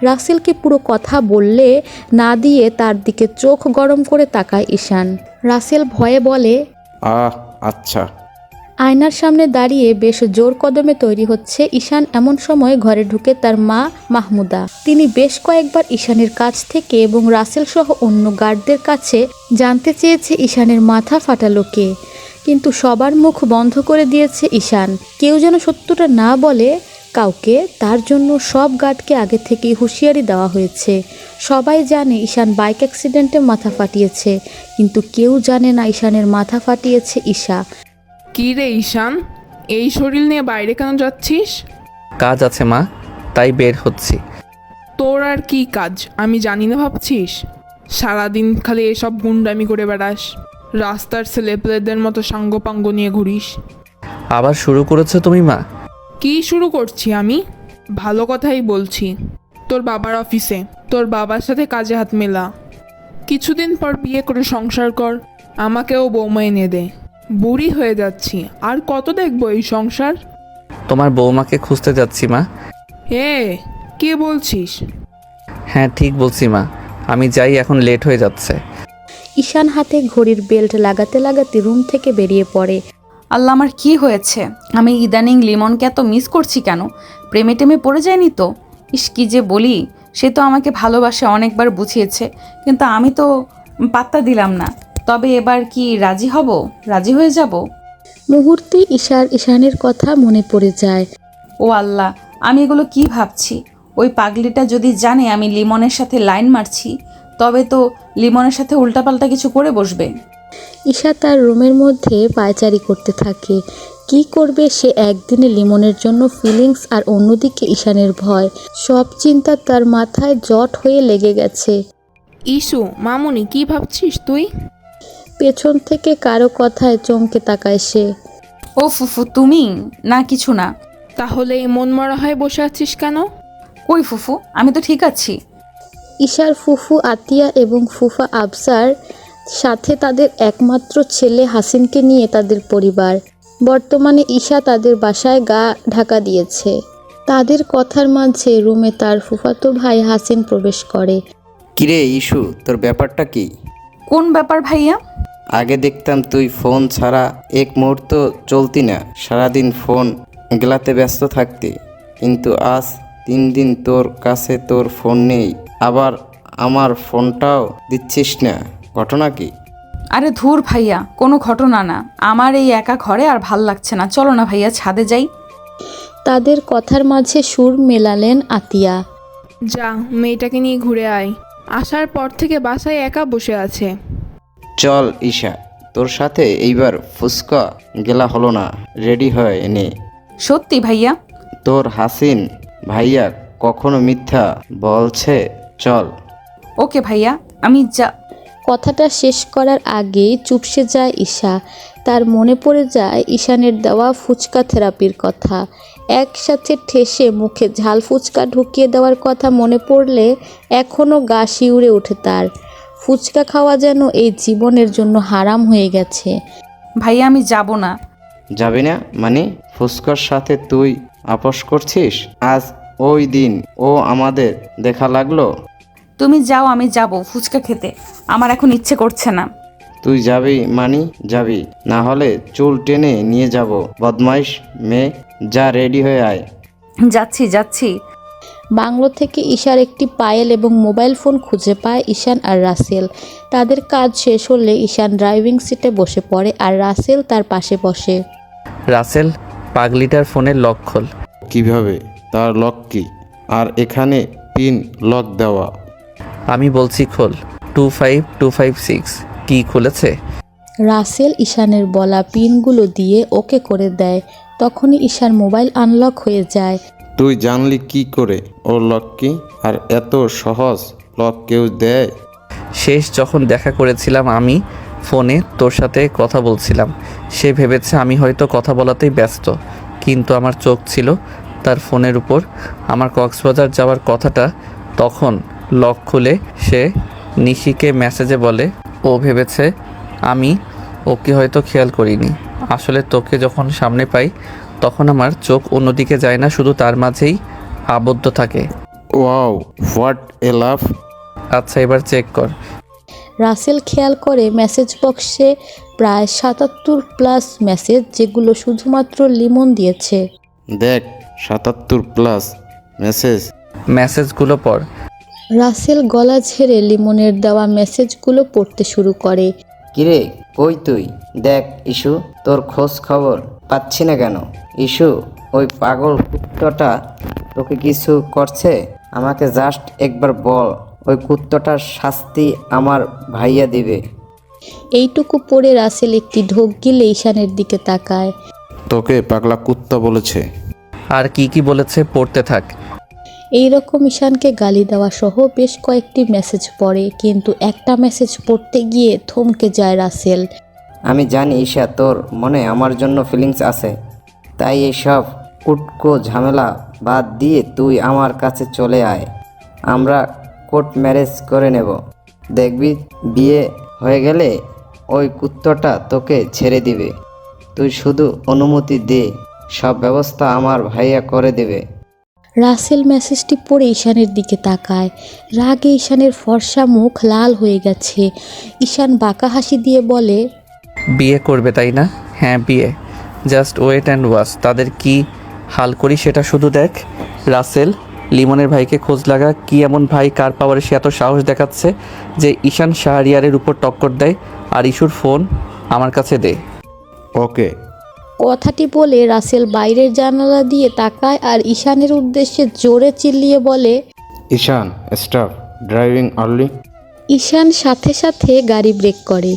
রাসেলকে পুরো কথা বললে না দিয়ে তার দিকে চোখ গরম করে তাকায় ঈশান। রাসেল ভয়ে বলে, আচ্ছা। আয়নার সামনে দাঁড়িয়ে বেশ জোর কদমে তৈরি হচ্ছে ঈশান। এমন সময় ঘরে ঢুকে তার মা মাহমুদা। তিনি বেশ কয়েকবার ঈশানের কাছ থেকে এবং রাসেল সহ অন্য গার্ডদের কাছে জানতে চেয়েছে ঈশানের মাথা ফাটালো কে, কিন্তু সবার মুখ বন্ধ করে দিয়েছে ঈশান। কেউ যেন সত্যটা না বলে কাউকে, তার জন্য সব গার্ডকে আগে থেকেই হুঁশিয়ারি দেওয়া হয়েছে। সবাই জানে ঈশান বাইক অ্যাক্সিডেন্টে মাথা ফাটিয়েছে, কিন্তু কেউ জানে না ঈশানের মাথা ফাটিয়েছে ঈশা। কি রে ঈশান, এই শরীর নিয়ে বাইরে কেন যাচ্ছিস? কাজ আছে মা, তাই বের হচ্ছি। তোর আর কি কাজ আমি জানি না ভাবছিস? সারাদিন খালি এসব গুন্ডামি করে বেড়াস, রাস্তার ছেলেপেলেদের মতো সাঙ্গপাঙ্গ নিয়ে ঘুরিস। আবার শুরু করেছো তুমি মা? কি শুরু করছি আমি? ভালো কথাই বলছি। তোর বাবার অফিসে, তোর বাবার সাথে কাজে হাত মেলা। কিছুদিন পর বিয়ে করে সংসার কর, আমাকেও বৌমা এনে দে। বুড়ি হয়ে যাচ্ছি, আর কত দেখবো এই সংসার? তোমার বৌমাকে খুঁজতে যাচ্ছি মা। এ কে বলছিস? হ্যাঁ ঠিক বলছি মা, আমি যাই, এখন লেট হয়ে যাচ্ছে। ঈশান হাতে ঘড়ির বেল্ট লাগাতে লাগাতে রুম থেকে বেরিয়ে পড়ে। আল্লাহ, আমার কি হয়েছে? আমি ইদানিং লিমনকে এত মিস করছি কেন? প্রেমে টেমে পড়ে যায়নি তো? ইস, কি যে বলি, সে তো আমাকে ভালোবাসে, অনেকবার বুঝিয়েছে, কিন্তু আমি তো পাত্তা দিলাম না। তবে এবার কি রাজি হব? রাজি হয়ে যাব? মুহূর্তে ঈশানের কথা মনে পড়ে যায়। ও আল্লাহ, আমি এগুলো কি ভাবছি? ওই পাগলিটা যদি জানে আমি লিমনের সাথে লাইন মারছি, তবে তো লিমনের সাথে উল্টাপাল্টা কিছু করে বসবে। ঈশা তার রুমের মধ্যে পায়চারি করতে থাকে। কি করবে সে? একদিনে লিমনের জন্য ফিলিংস, আর অন্যদিকে ঈশানের ভয়। সব চিন্তা তার মাথায় জট হয়ে লেগে গেছে। ইসু, মামুনি, কি ভাবছিস তুই? পেছন থেকে কারো কথায় চমকে তাকায় সে। ও ফুফু, তুমি? না, কিছু না। তাহলে এই মন মরা হয়ে বসে আছিস কেন? কই ফুফু, আমি তো ঠিক আছি। ঈশার ফুফু আতিয়া এবং ফুফা আফসার, সাথে তাদের একমাত্র ছেলে হাসিনকে নিয়ে তাদের পরিবার। বর্তমানে ঈশা তাদের বাসায় গা ঢাকা দিয়েছে। তাদের কথার মাঝে রুমে তার ফুফাতো ভাই হাসিন প্রবেশ করে। কিরে ইস্যু, তোর ব্যাপারটা কি? কোন ব্যাপার ভাইয়া? আগে দেখতাম তুই ফোন ছাড়া এক মুহূর্ত চলতি না, সারাদিন ফোন গেলাতে ব্যস্ত থাকতি, কিন্তু আজ 3 দিন তোর কাছে তোর ফোন নেই, আবার আমার ফোনটাও দিচ্ছিস না, ঘটনা কি? আরে ধুর ভাইয়া, কোনো ঘটনা না। আমার এই একা ঘরে আর ভাল লাগছে না, চলো না ভাইয়া ছাদে যাই। তাদের কথার মাঝে সুর মেলালেন আতিয়া। যা, মেয়েটাকে নিয়ে ঘুরে আয়। আসার পর থেকে বাসায় একা বসে আছে। চল ঈশা, তোর সাথে এইবার ফুচকা গেলা হলো না, রেডি হয় এনে। সত্যি ভাইয়া? তোর হাসিন ভাইয়া কখনো মিথ্যা বলছে? চল। ওকে ভাইয়া, আমি যা। কথাটা শেষ করার আগেই চুপসে যায় ঈশা। তার মনে পড়ে যায় ঈশানের দেওয়া ফুচকা থেরাপির কথা। একসাথে ঠেসে মুখে ঝাল ফুচকা ঢুকিয়ে দেওয়ার কথা মনে পড়লে এখনও গা শিউরে ওঠে তার। ফুচকা খাওয়া যেন এই জীবনের জন্য হারাম হয়ে গেছে। ভাইয়া, আমি যাব না। যাবি না মানে? ফুচকার সাথে তুই আপোষ করছিস? আজ ওই দিন ও আমাদের দেখা লাগলো। তুমি যাও, আমি যাব ফুচকা খেতে। আমার এখন ইচ্ছে করছে না। তুই যাবি মানি যাবি, না হলে চুল টেনে নিয়ে যাব। বদমাইশ মেয়ে, যা, রেডি হয়ে আয়। যাচ্ছি যাচ্ছি। বাংলো থেকে ঈশার একটি পায়েল এবং মোবাইল ফোন খুঁজে পায় ঈশান আর রাসেল। তাদের কাজ শেষ হলে ঈশান ড্রাইভিং সিটে বসে পড়ে আর রাসেল তার পাশে বসে। রাসেল, পাগলিটার ফোনের লক খোল। কিভাবে? তার লক কি? আর এখানে পিন লক দেওয়া। আমি বলছি খোল। 25256 কি খুলেছে? রাসেল ঈশানের বলা পিনগুলো দিয়ে ওকে করে দেয়। তখনই ঈশার মোবাইল আনলক হয়ে যায়। তুই জানলি কি করে ওর লক কি? আর এত সহজ লক কেউ দেয়? শেষ যখন দেখা করেছিলাম আমি ফোনে তোর সাথে কথা বলছিলাম, সে ভেবেছে আমি হয়তো কথা বলাতেই ব্যস্ত, কিন্তু আমার চোখ ছিল তার ফোনের উপর। আমার কক্সবাজার যাওয়ার কথাটা তখন লক খুলে সে নিশিকে মেসেজে বলে। ও ভেবেছে আমি ওকে হয়তো খেয়াল করিনি। আসলে তোকে যখন সামনে পাই তখন আমার চোখ অন্যদিকে যায় না, শুধু তার মাঝেই আবদ্ধ থাকে। ওয়াও, হোয়াট এ লাভ! আচ্ছা, এবার চেক কর। রাসেল খেয়াল করে মেসেজ বক্সে প্রায় 77+ মেসেজ, যেগুলো শুধুমাত্র লিমন দিয়েছে। দেখ, 77+ মেসেজ। মেসেজগুলো পড়। রাসেল গলা ঝেড়ে লিমনের দেওয়া মেসেজগুলো পড়তে শুরু করে। কিরে, কই তুই? দেখ ইস্যু, তোর খোঁজ খবর পাচ্ছি না কেন? ইস্যু, ওই পাগল কুত্তটা তোকে কিছু করছে? আমাকে জাস্ট একবার বল, ওই কুত্তটার শাস্তি আমার ভাইয়া দিবে। এইটুকু পড়ে রাসেল একটি ঢোক গিলে ঈশানের দিকে তাকায়। তোকে পাগলা কুত্তা বলেছে? আর কি কি বলেছে পড়তে থাক। এইরকম ঈশানকে গালি দেওয়া সহ বেশ কয়েকটি মেসেজ পড়ে, কিন্তু একটা মেসেজ পড়তে গিয়ে থমকে যায় রাসেল। আমি জানি ঈশা, তোর মনে আমার জন্য ফিলিংস আছে, তাই এইসব কুটকো ঝামেলা বাদ দিয়ে তুই আমার কাছে চলে আয়। আমরা কোর্ট ম্যারেজ করে নেব। দেখবি বিয়ে হয়ে গেলে ওই কুত্তটা তোকে ছেড়ে দিবে। তুই শুধু অনুমতি দে, সব ব্যবস্থা আমার ভাইয়া করে দেবে। রাসেল মেসেজটি পড়ে ঈশানের দিকে তাকায়। রাগে ঈশানের ফর্সা মুখ লাল হয়ে গেছে। ঈশান বাঁকা হাসি দিয়ে বলে, বিয়ে করবে তাই না? হ্যাঁ বিয়ে। জাস্ট ওয়েট অ্যান্ড ওয়াচ তাদের কি হাল করি সেটা শুধু দেখ। রাসেল, লিমনের ভাইকে খোঁজ লাগা। কি এমন ভাই কার পাওয়ারে সে এত সাহস দেখাচ্ছে যে ঈশান শাহরিয়ারের উপর টক্কর দেয়? আর ইস্যুর ফোন আমার কাছে দে। ওকে। কথাটি বলে রাসেল বাইরের জানালা দিয়ে তাকায় আর ঈশানের উদ্দেশ্যে জোরে চিল্লিয়ে বলে, ঈশান স্টপ ড্রাইভিং আর্লি। ঈশান সাথে সাথে গাড়ি ব্রেক করে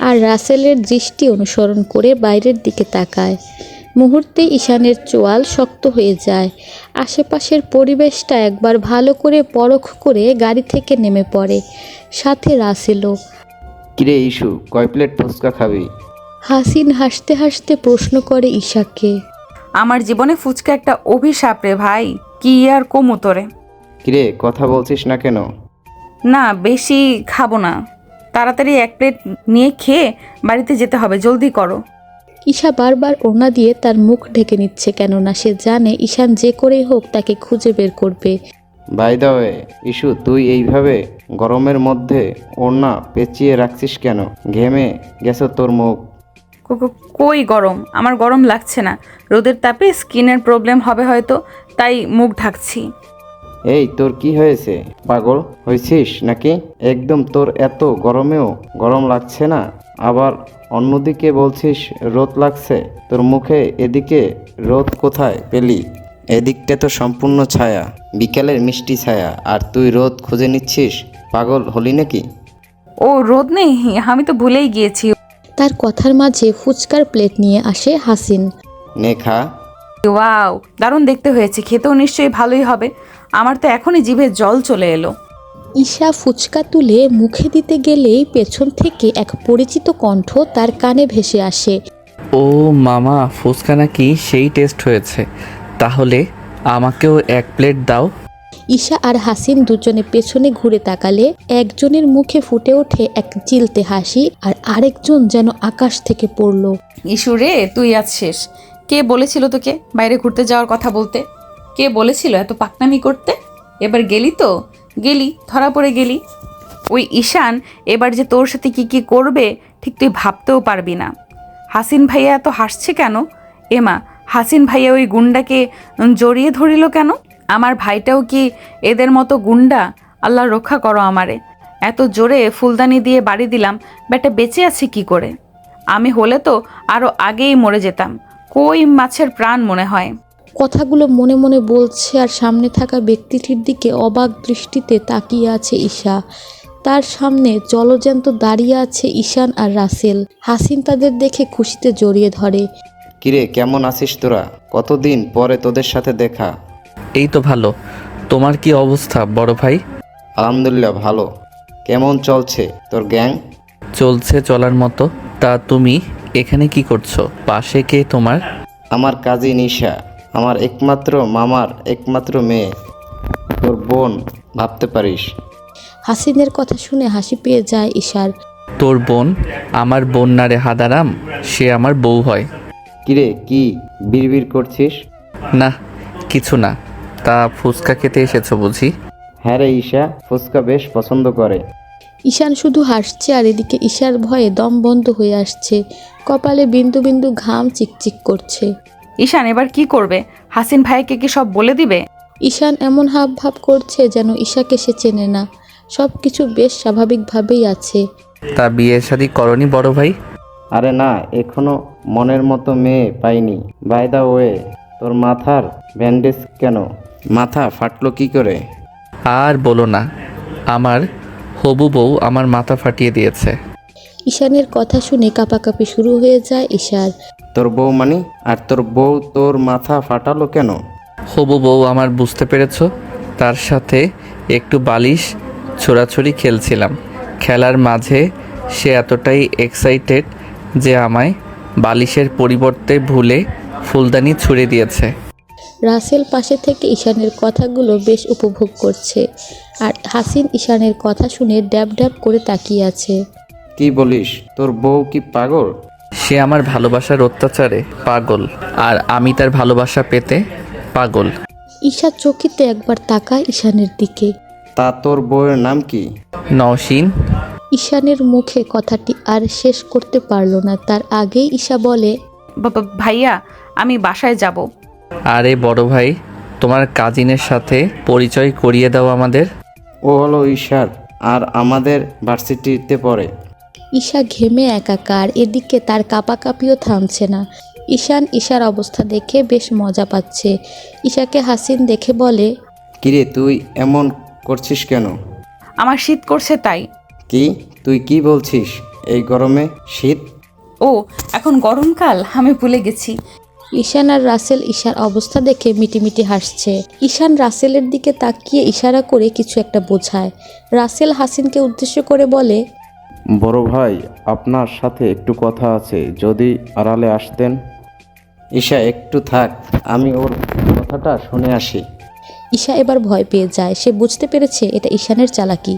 আর রাসেলের দৃষ্টি অনুসরণ করে বাইরের দিকে তাকায়। মুহূর্তে ঈশানের চোয়াল শক্ত হয়ে যায়। আশেপাশের পরিবেশটা একবার ভালো করে পরখ করে গাড়ি থেকে নেমে পড়ে, সাথে রাসেলও। কিরে ইস্যু, কয় প্লেট ফুচকা খাবি? হাসিন হাসতে হাসতে প্রশ্ন করে ঈশাকে। আমার জীবনে ফুচকা একটা অভিশাপ রে ভাই, কি আর কমু তোরে। কিরে কথা বলছিস না কেন? না বেশি খাবো না, তাড়াতাড়ি 1 প্লেট নিয়ে খেয়ে বাড়িতে যেতে হবে, জলদি করো। ঈশা বারবার ওড়না দিয়ে তার মুখ ঢেকে নিচ্ছে, কেননা সে জানে ঈশান যে করেই হোক তাকে খুঁজে বের করবে। বাই দ্য ওয়ে ইস্যু, তুই এইভাবে গরমের মধ্যে ওড়না পেঁচিয়ে রাখছিস কেন? ঘেমে গেছে তোর মুখ। কই গরম, আমার গরম লাগছে না। রোদের তাপে স্কিনের প্রবলেম হবে হয়তো, তাই মুখ ঢাকছি। এই তোর কি হয়েছে? পাগল হয়েছিস নাকি? একদম তোর এত গরমেও গরম লাগছে না, আবার অন্যদিকে বলছিস রোদ লাগছে। তোর মুখে এদিকে রোদ কোথায় পেলি? এদিকটা তো সম্পূর্ণ ছায়া, বিকেলের মিষ্টি ছায়া, আর তুই রোদ খুঁজে নিচ্ছিস। পাগল হলি নাকি? ও রোদ নেই, আমি তো ভুলেই গিয়েছি। তার কথার মাঝে ফুচকার প্লেট নিয়ে আসে হাসিন। নে খা। ওয়াও, দারুণ দেখতে হয়েছে, খেতেও নিশ্চয়ই ভালোই হবে। আমার তো এখনই জিভে জল চলে এলো। ঈশা ফুচকা তুলে মুখে দিতে গেলেই পেছন থেকে এক পরিচিত কণ্ঠ তার কানে ভেসে আসে। ও মামা, ফুচকা নাকি সেই টেস্ট হয়েছে? তাহলে আমাকেও 1 প্লেট দাও। ঈশা আর হাসিন দুজনে পেছনে ঘুরে তাকালে একজনের মুখে ফুটে ওঠে এক চিলতে হাসি, আর আরেকজন যেন আকাশ থেকে পড়ল। ইস্যুরে, তুই আছিস? কে বলেছিল তোকে বাইরে ঘুরতে যাওয়ার কথা বলতে? কে বলেছিল এত পাকনামি করতে? এবার গেলি তো গেলি, ধরা পড়ে গেলি। ওই ঈশান এবার যে তোর সাথে কি কি করবে ঠিক তুই ভাবতেও পারবি না। হাসিন ভাইয়া এত হাসছে কেন? এমা, হাসিন ভাইয়া ওই গুন্ডাকে জড়িয়ে ধরিল কেন? আমার ভাইটাও কি এদের মতো গুন্ডা? আল্লাহ রক্ষা করো আমারে। এত জোরে ফুলদানি দিয়ে বাড়ি দিলাম, ব্যাটা বেঁচে আছে কি করে? আমি হলে তো আরও আগেই মরে যেতাম। কই মাছের প্রাণ মনে হয়। কথাগুলো মনে মনে বলছে আর সামনে থাকা ব্যক্তিটির দিকে অবাক দৃষ্টিতে তাকিয়ে আছে ঈশা। তার সামনে জলজ্যান্ত দাঁড়িয়ে আছে ঈশান আর রাসেল। হাসিন তাদের দেখে খুশিতে জড়িয়ে ধরে। কিরে কেমন আছিস তোরা? কতদিন পরে তোদের সাথে দেখা। এই তো ভালো। তোমার কি অবস্থা বড় ভাই? আলহামদুলিল্লাহ ভালো। কেমন চলছে তোর গ্যাং? চলছে চলার মতো। তা তুমি এখানে কি করছো? পাশে কে তোমার? আমার কাজী নিশা, আমার একমাত্র মামার একমাত্র মেয়ে, তোর বোন ভাবতে পারিস। হাসিনের কথা শুনে হাসি পেয়ে যায় ঈশার। তোর বোন? আমার বোন না রে হাদারাম, সে আমার বউ হয়। কিরে কি বিড়বিড় করছিস? না কিছু না। তা ফুচকা খেতে এসেছো বুঝি? হ্যাঁ রে ঈশা, ফুচকা বেশ পছন্দ করে। ঈশান শুধু হাসছে আর এদিকে ঈশার ভয়ে দম বন্ধ হয়ে আসছে। কপালে বিন্দু বিন্দু ঘাম চিকচিক করছে। ঈশান এবার কি করবে? হাসিন ভাইকে কি সব বলে দিবে? ঈশান এমন হাব ভাব করছে যেন ঈশাকে সে চেনে না। সব কিছু বেশ স্বাভাবিকভাবেই আছে। তা বিয়ে শাদী করনি বড় ভাই? আরে না, এখনো মনের মতো মেয়ে পাইনি। বাই দা ওয়ে, তোর মাথার ব্যান্ডেজ কেন? মাথা ফাটলো কি করে? আর বলো না, আমার হবু বউ আমার মাথা ফাটিয়ে দিয়েছে। ঈশানের কথা শুনে কাঁপাকাঁপি শুরু হয়ে যায় ঈশার। তোর বউ মানে? আর তোর বউ তোর মাথা ফাটালো কেন? হবু বউ আমার, বুঝতে পেরেছো? তার সাথে একটু বালিশ ছোড়াছড়ি খেলছিলাম। খেলার মাঝে সে এতটাই এক্সাইটেড যে আমায় বালিশের পরিবর্তে ভুলে ফুলদানি ছুঁড়ে দিয়েছে। রাসেল পাশে থেকে ঈশানের কথাগুলো বেশ উপভোগ করছে, আর হাসিন ঈশানের কথা শুনে ড্যাব ড্যাব করে তাকিয়ে আছে। কি বলিস, তোর বউ কি পাগল? সে আমার ভালোবাসার অত্যাচারে পাগল, আর আমি তার ভালোবাসা পেতে পাগল। ঈশা চকিতে একবার তাকায় ঈশানের দিকে। তা তোর বউয়ের নাম কি? নওশিন। ঈশানের মুখে কথাটি আর শেষ করতে পারল না, তার আগেই ঈশা বলে, ভাইয়া আমি বাসায় যাব। আরে বড় ভাই, তোমার কাজিনের সাথে পরিচয় করিয়ে দাও আমাদের। ও হলো ঈশার, আর আমাদের ভার্সিটিতে পড়ে। ঈশা ঘেমে একাকার, এদিকে তার কাঁপাকাঁপিও থামছে না। ঈশান ঈশার অবস্থা দেখে বেশ মজা পাচ্ছে। ঈশাকে হাসিন দেখে বলে, কিরে তুই এমন করছিস কেন? আমার শীত করছে তাই। কি তুই কি বলছিস? এই গরমে শীত? ও এখন গরমকাল, আমি ভুলে গেছি। ঈশান আর রাসেল ঈশার অবস্থা দেখে মিটিমিটি হাসছে। ঈশান রাসেলের দিকে তাকিয়ে ইশারা করে কিছু একটা বোঝায়। রাসেল হাসিনকে উদ্দেশ্য করে বলে, বড় ভাই, আপনার সাথে একটু কথা আছে, যদি আড়ালে আসতেন। ঈশা একটু থাক, আমি ওর কথাটা শুনে আসি। ঈশা এবার ভয় পেয়ে যায়। সে বুঝতে পেরেছে এটা ঈশানের চালাকি।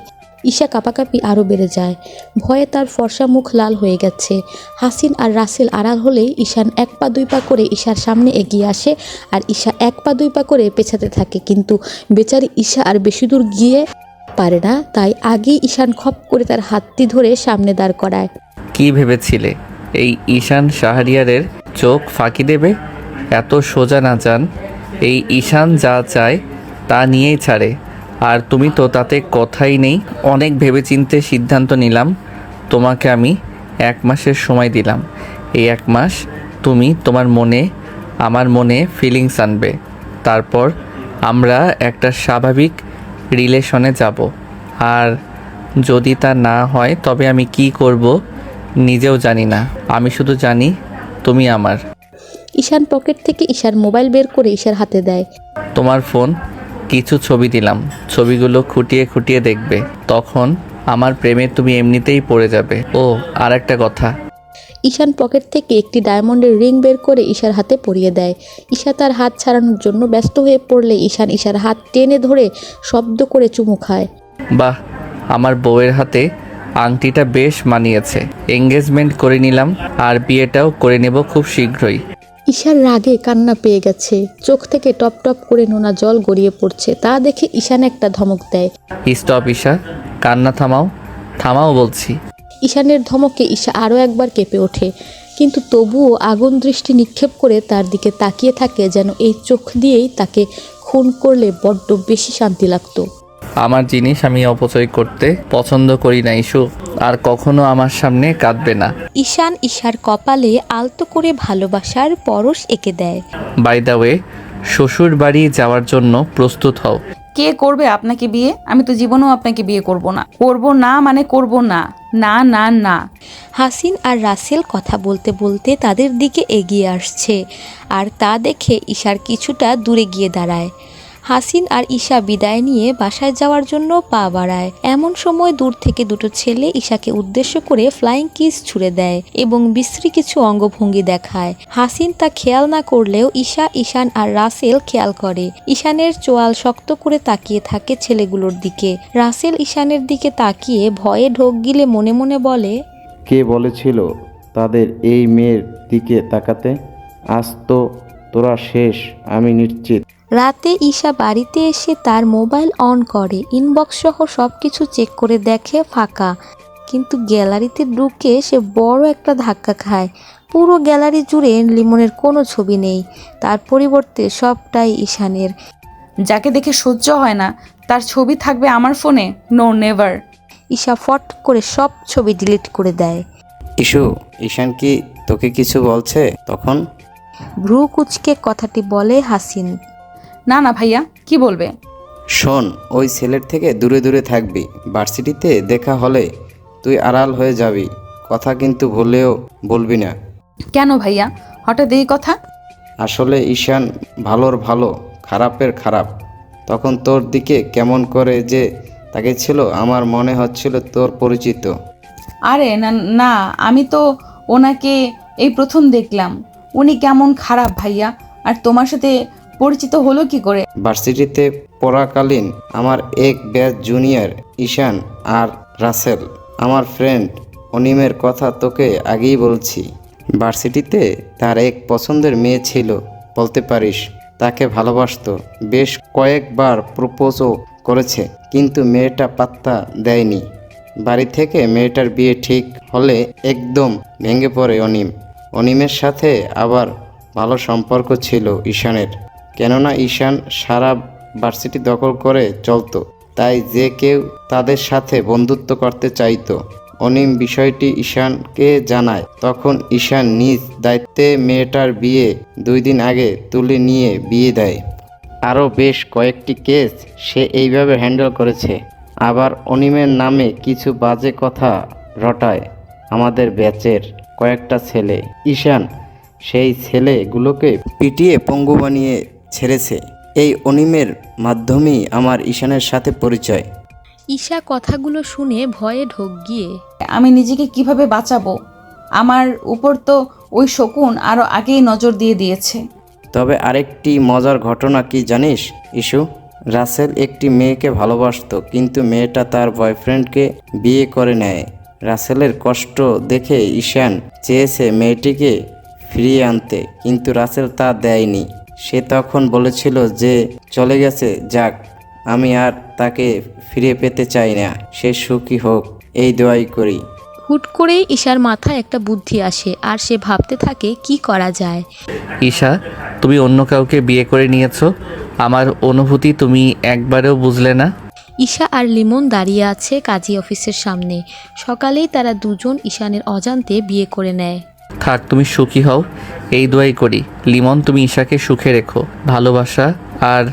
ঈশা কাঁপাকাঁপি আরও বেড়ে যায়। ভয়ে তার ফর্সা মুখ লাল হয়ে গেছে। হাসিন আর রাসেল আড়াল হলেই ঈশান 1 পা 2 পা করে ঈশার সামনে এগিয়ে আসে, আর ঈশা 1 পা 2 পা করে পেছাতে থাকে, কিন্তু বেচারি ঈশা আর বেশি দূর গিয়ে পারে না। তাই আগেই ঈশান খপ করে তার হাতটি ধরে সামনে দাঁড় করায়। কি ভেবেছিলে এই ঈশান শাহরিয়ারের চোখ ফাঁকি দেবে? এত সোজা না যান। এই ঈশান যা চায় তা নিয়েই ছাড়ে, আর তুমি তো তাতে কথাই নেই। অনেক ভেবেচিন্তে সিদ্ধান্ত নিলাম। তোমাকে আমি 1 মাসের সময় দিলাম। এই 1 মাস তুমি তোমার মনে আমার মনে ফিলিংস আনবে, তারপর আমরা একটা স্বাভাবিক রিলেশনে যাব। আর যদি তা না হয় তবে আমি কি করব নিজেও জানি না। আমি শুধু জানি তুমি আমার। ঈশান পকেট থেকে ঈশার মোবাইল বের করে ঈশার হাতে দেয়। তোমার ফোন, কিছু ছবি দিলাম, ছবিগুলো খুঁটিয়ে খুঁটিয়ে দেখবে, তখন আমার প্রেমে তুমি এমনিতেই পড়ে যাবে। ও আর একটা কথা, ঈশান পকেট থেকে একটি ডায়মন্ডের রিং বের করে ঈশার হাতে পরিয়ে দেয়। ঈশা তার হাত ছাড়ানোর জন্য ব্যস্ত হয়ে পড়লে ঈশান ঈশার হাত টেনে ধরে শব্দ করে চুমু খায়। বাহ, আমার বউয়ের হাতে আংটিটা বেশ মানিয়েছে। এঙ্গেজমেন্ট করে নিলাম, আর বিয়েটাও করে নেব খুব শীঘ্রই। ঈশার রাগে কান্না পেয়ে গেছে, চোখ থেকে টপ টপ করে নোনা জল গড়িয়ে পড়ছে। তা দেখে ঈশান একটা ধমক দেয়। স্টপ ঈশা, কান্না থামাও, থামাও বলছি। ঈশানের ধমকে ঈশা আরও একবার কেঁপে ওঠে, কিন্তু তবুও আগুন দৃষ্টি নিক্ষেপ করে তার দিকে তাকিয়ে থাকে, যেন এই চোখ দিয়েই তাকে খুন করলে বড্ড বেশি শান্তি লাগতো। আমার জিনিস আমি অপচয় করতে পছন্দ করি না ইস্যু, আর কখনো আমার সামনে কাঁদবে না। ঈশান ঈশার কপালে আলতো করে ভালোবাসার পরশ এঁকে দেয়। বাই দ্য ওয়ে, শ্বশুর বাড়ি যাওয়ার জন্য প্রস্তুত হও। কে করবে আপনাকে বিয়ে? আমি তো জীবনেও আপনাকে বিয়ে করব না। করব না মানে করব না, না না না। হাসিন আর রাসেল কথা বলতে বলতে তাদের দিকে এগিয়ে আসছে, আর তা দেখে ঈশার কিছুটা দূরে গিয়ে দাঁড়ায়। হাসিন আর ঈশা বিদায় নিয়ে বাসায় যাওয়ার জন্য পা বাড়ায়। এমন সময় দূর থেকে দুটো ছেলে ঈশাকে উদ্দেশ্য করে ফ্লাইং কিস ছুড়ে দেয় এবং বিশ্রী কিছু অঙ্গভঙ্গি দেখায়। হাসিন তা খেয়াল না করলেও ঈশা, ঈশান আর রাসেল খেয়াল করে। ঈশানের চোয়াল শক্ত করে তাকিয়ে থাকে ছেলেগুলোর দিকে। রাসেল ঈশানের দিকে তাকিয়ে ভয়ে ঢোক গিলে মনে মনে বলে, কে বলেছিল তাদের এই মেয়ের দিকে তাকাতে? আজ তো তোরা শেষ, আমি নিশ্চিত। রাতে ঈশা বাড়িতে এসে তার মোবাইল অন করে, ইনবক্স সহ সব কিছু চেক করে দেখে ফাঁকা। কিন্তু গ্যালারিতে ঢুকে সে বড় একটা ধাক্কা খায়। পুরো গ্যালারি জুড়ে লিমনের কোনো ছবি নেই, তার পরিবর্তে সবটাই ঈশানের। যাকে দেখে সহ্য হয় না তার ছবি থাকবে আমার ফোনে? No never. ঈশা ফট করে সব ছবি ডিলিট করে দেয়। ইস্যু, ঈশান কি তোকে কিছু বলছে তখন? ভ্রু কুচকে কথাটি বলে হাসিন। না না ভাইয়া, কি বলবে? শোন, ওই ছেলের থেকে দূরে দূরে থাকবি। ভার্সিটিতে দেখা হলে তুই আড়াল হয়ে যাবি, কথা কিন্তু ভুলেও বলবি না। কেন ভাইয়া, হঠাৎ এই কথা? আসলে ঈশান ভালোর ভালো, খারাপের খারাপ। তখন তোর দিকে কেমন করে যে তাকিয়েছিল, আমার মনে হচ্ছিল তোর পরিচিত। আরে না না, আমি তো ওনাকে এই প্রথম দেখলাম। উনি কেমন খারাপ ভাইয়া? আর তোমার সাথে পরিচিত হলো কি করে? ভার্সিটিতে পড়াকালীন আমার এক ব্যাচ জুনিয়র ঈশান আর রাসেল, আমার ফ্রেন্ড অনিমের কথা তোকে আগেই বলছি। ভার্সিটিতে তার এক পছন্দের মেয়ে ছিল, বলতে পারিস তাকে ভালোবাসতো, বেশ কয়েকবার প্রপোজও করেছে, কিন্তু মেয়েটা পাত্তা দেয়নি। বাড়ি থেকে মেয়েটার বিয়ে ঠিক হলে একদম ভেঙে পড়ে অনিমের সাথে আবার ভালো সম্পর্ক ছিল ঈশানের, কেননা ঈশান সারা ভার্সিটি দখল করে চলতো, তাই যে কেউ তাদের সাথে বন্ধুত্ব করতে চাইতো। অনিম বিষয়টি ঈশানকে জানায়, তখন ঈশান নিজ দায়িত্বে মেয়েটার বিয়ে 2 দিন আগে তুলে নিয়ে বিয়ে দেয়। আরও বেশ কয়েকটি কেস সে এইভাবে হ্যান্ডেল করেছে। আবার অনিমের নামে কিছু বাজে কথা রটায় আমাদের ব্যাচের কয়েকটা ছেলে। ঈশান সেই ছেলেগুলোকে পিটিয়ে পঙ্গু বানিয়ে ছেড়েছে। এই অনিমের মাধ্যমেই আমার ঈশানের সাথে পরিচয়। ঈশা কথাগুলো শুনে ভয়ে ঢোক গিয়ে আমি নিজেকে কিভাবে বাঁচাবো? আমার উপর তো ওই শকুন আরও আগেই নজর দিয়ে দিয়েছে। তবে আরেকটি মজার ঘটনা কি জানিস ইস্যু? রাসেল একটি মেয়েকে ভালোবাসতো, কিন্তু মেয়েটা তার বয়ফ্রেন্ডকে বিয়ে করে নেয়। রাসেলের কষ্ট দেখে ঈশান চেয়েছে মেয়েটিকে ফিরিয়ে আনতে, কিন্তু রাসেল তা দেয়নি। সে তখন বলেছিল যে চলে গেছে, যাক, আমি আর তাকে ফিরে পেতে চাই না, সে সুখী হোক, এই দোয়াই করি। হুট করেই ঈশার মাথায় একটা বুদ্ধি আসে আর সে ভাবতে থাকে কি করা যায়। ঈশা, তুমি অন্য কাউকে বিয়ে করে নিয়েছো, আমার অনুভূতি তুমি একবারেও বুঝলে না। ঈশা আর লিমন দাঁড়িয়ে আছে কাজী অফিসের সামনে। সকালেই তারা দুজন ঈশানের অজান্তে বিয়ে করে নেয়। থাক, তুমি সুখী হও, এই দোয়াই করি। লিমন, তুমি ঈশাকে সুখে রেখো, ভালোবাসা আর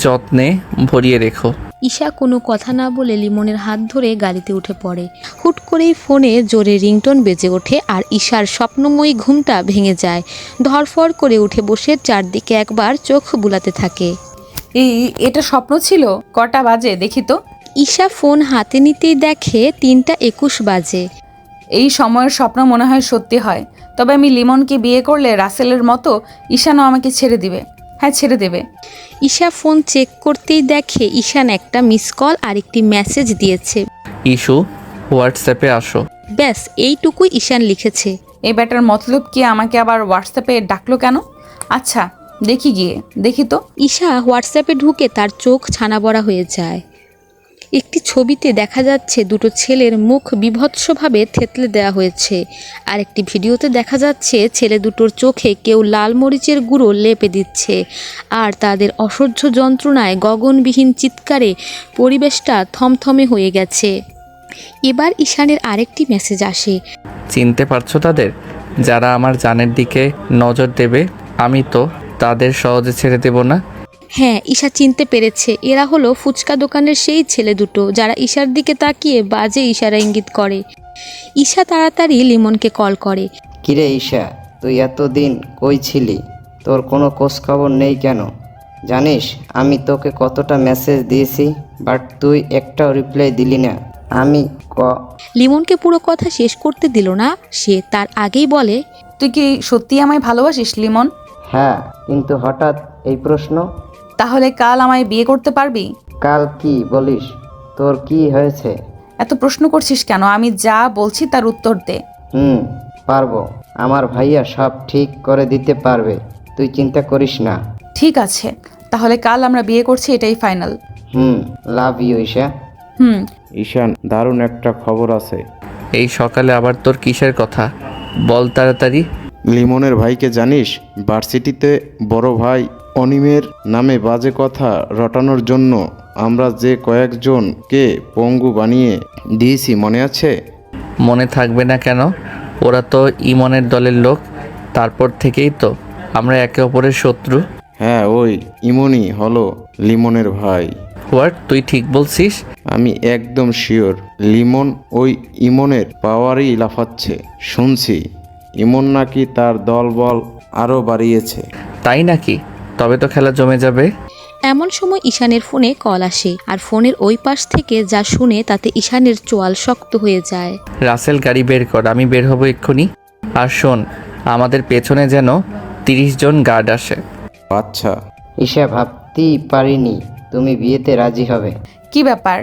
যত্নে ভরিয়ে রেখো। ঈশা কোনো কথা না বলে লিমনের হাত ধরে গাড়িতে উঠে পড়ে। হুট করেই ফোনে জোরে রিংটোন বেজে ওঠে আর ঈশার স্বপ্নময়ী ঘুমটা ভেঙে যায়। ধরফর করে উঠে বসে চারদিকে একবার চোখ বুলাতে থাকে। এটা স্বপ্ন ছিল? কটা বাজে দেখি তো। ঈশা ফোন হাতে নিতেই দেখে 3:21 বাজে। এই সময়ের স্বপ্ন মনে হয় সত্যি হয়। তবে আমি লিমনকে বিয়ে করলে রাসেলের মতো ঈশানও আমাকে ছেড়ে দিবে। হ্যাঁ, ছেড়ে দেবে। ঈশা ফোন চেক করতেই দেখে ঈশান একটা মিস কল আর একটি মেসেজ দিয়েছে। ইস্যু, হোয়াটসঅ্যাপে আসো। ব্যাস এইটুকুই ঈশান লিখেছে। এই ব্যাটার মতলব কি? আমাকে আবার হোয়াটসঅ্যাপে ডাকলো কেন? আচ্ছা, দেখি তো। ঈশা হোয়াটসঅ্যাপে ঢুকে তার চোখ ছানাবড়া হয়ে যায়। একটি ছবিতে দেখা যাচ্ছে দুটো ছেলের মুখ বিভৎসভাবে থেতলে দেওয়া হয়েছে, আর একটি ভিডিওতে দেখা যাচ্ছে ছেলে দুটোর চোখে কেউ লাল মরিচের গুঁড়ো লেপে দিচ্ছে, আর তাদের অসহ্য যন্ত্রণায় গগনবিহীন চিৎকারে পরিবেশটা থমথমে হয়ে গেছে। এবার ঈশানের আরেকটি মেসেজ আসে। চিনতে পারছো তাদের, যারা আমার জানের দিকে নজর দেবে? আমি তো তাদের সহজে ছেড়ে দেব না। হ্যাঁ, ঈশা চিনতে পেরেছে। এরা হলো ফুচকা দোকানের সেই ছেলে দুটো যারা ঈশার দিকে তাকিয়ে বাজে ইশারা ইঙ্গিত করে। ঈশা তাড়াতাড়ি লিমনকে কল করে। কিরে ঈশা, তুই এতদিন কই ছিলি? তোর কোনো খোঁজ খবর নেই কেন? জানিস আমি তোকে কতটা মেসেজ দিয়েছি, বাট তুই একটাও রিপ্লাই দিলি না। আমি লিমনকে পুরো কথা শেষ করতে দিল না, সে তার আগেই বলে, তুই কি সত্যি আমায় ভালোবাসিস লিমন? হ্যাঁ, কিন্তু হঠাৎ এই প্রশ্ন? তাহলে কাল আমায় বিয়ে করতে পারবি? কাল কি বলিস? তোর কি হয়েছে? এত প্রশ্ন করছিস কেন? আমি যা বলছি তার উত্তর দে। পারবো। আমার ভাইয়া সব ঠিক করে দিতে পারবে, তুই চিন্তা করিস না। ঠিক আছে, তাহলে কাল আমরা বিয়ে করছি, এটাই final. Love you Isha. Ishan, দারুণ একটা খবর আছে। এই সকালে আবার তোর কিসের কথা? বল তাড়াতাড়ি। লিমনের ভাইকে জানিস? ভার্সিটিতে বড় ভাই অনিমের নামে বাজে কথা রটানোর জন্য আমরা যে কয়েকজনকে পঙ্গু বানিয়ে দিয়েছি, মনে আছে? মনে থাকবে না কেন? ওরা তো ইমনের দলের লোক। তারপর থেকেই তো আমরা একে অপরের শত্রু। হ্যাঁ, ওই ইমনই হলো লিমনের ভাই। হোয়াট? তুই ঠিক বলছিস? আমি একদম শিওর লিমন ওই ইমনের পাওয়ারই লাফাচ্ছে। শুনছি ইমন নাকি তার দলবল আরও বাড়িয়েছে। তাই নাকি? তবে তো খেলা জমে যাবে। এমন সময় ঈশানের ফোনে কল আসে, আর ফোনের ওই পাশ থেকে যা শুনে তাতে ঈশানের চোয়াল শক্ত হয়ে যায়। রাসেল, গাড়ি বের কর, আমি বের হব এক্ষুনি। আর শোন, আমাদের পেছনে যেন 30 জন গার্ড আসে। আচ্ছা। ঈশা, ভাবতেই পারিনি তুমি বিয়েতে রাজি হবে। কি ব্যাপার,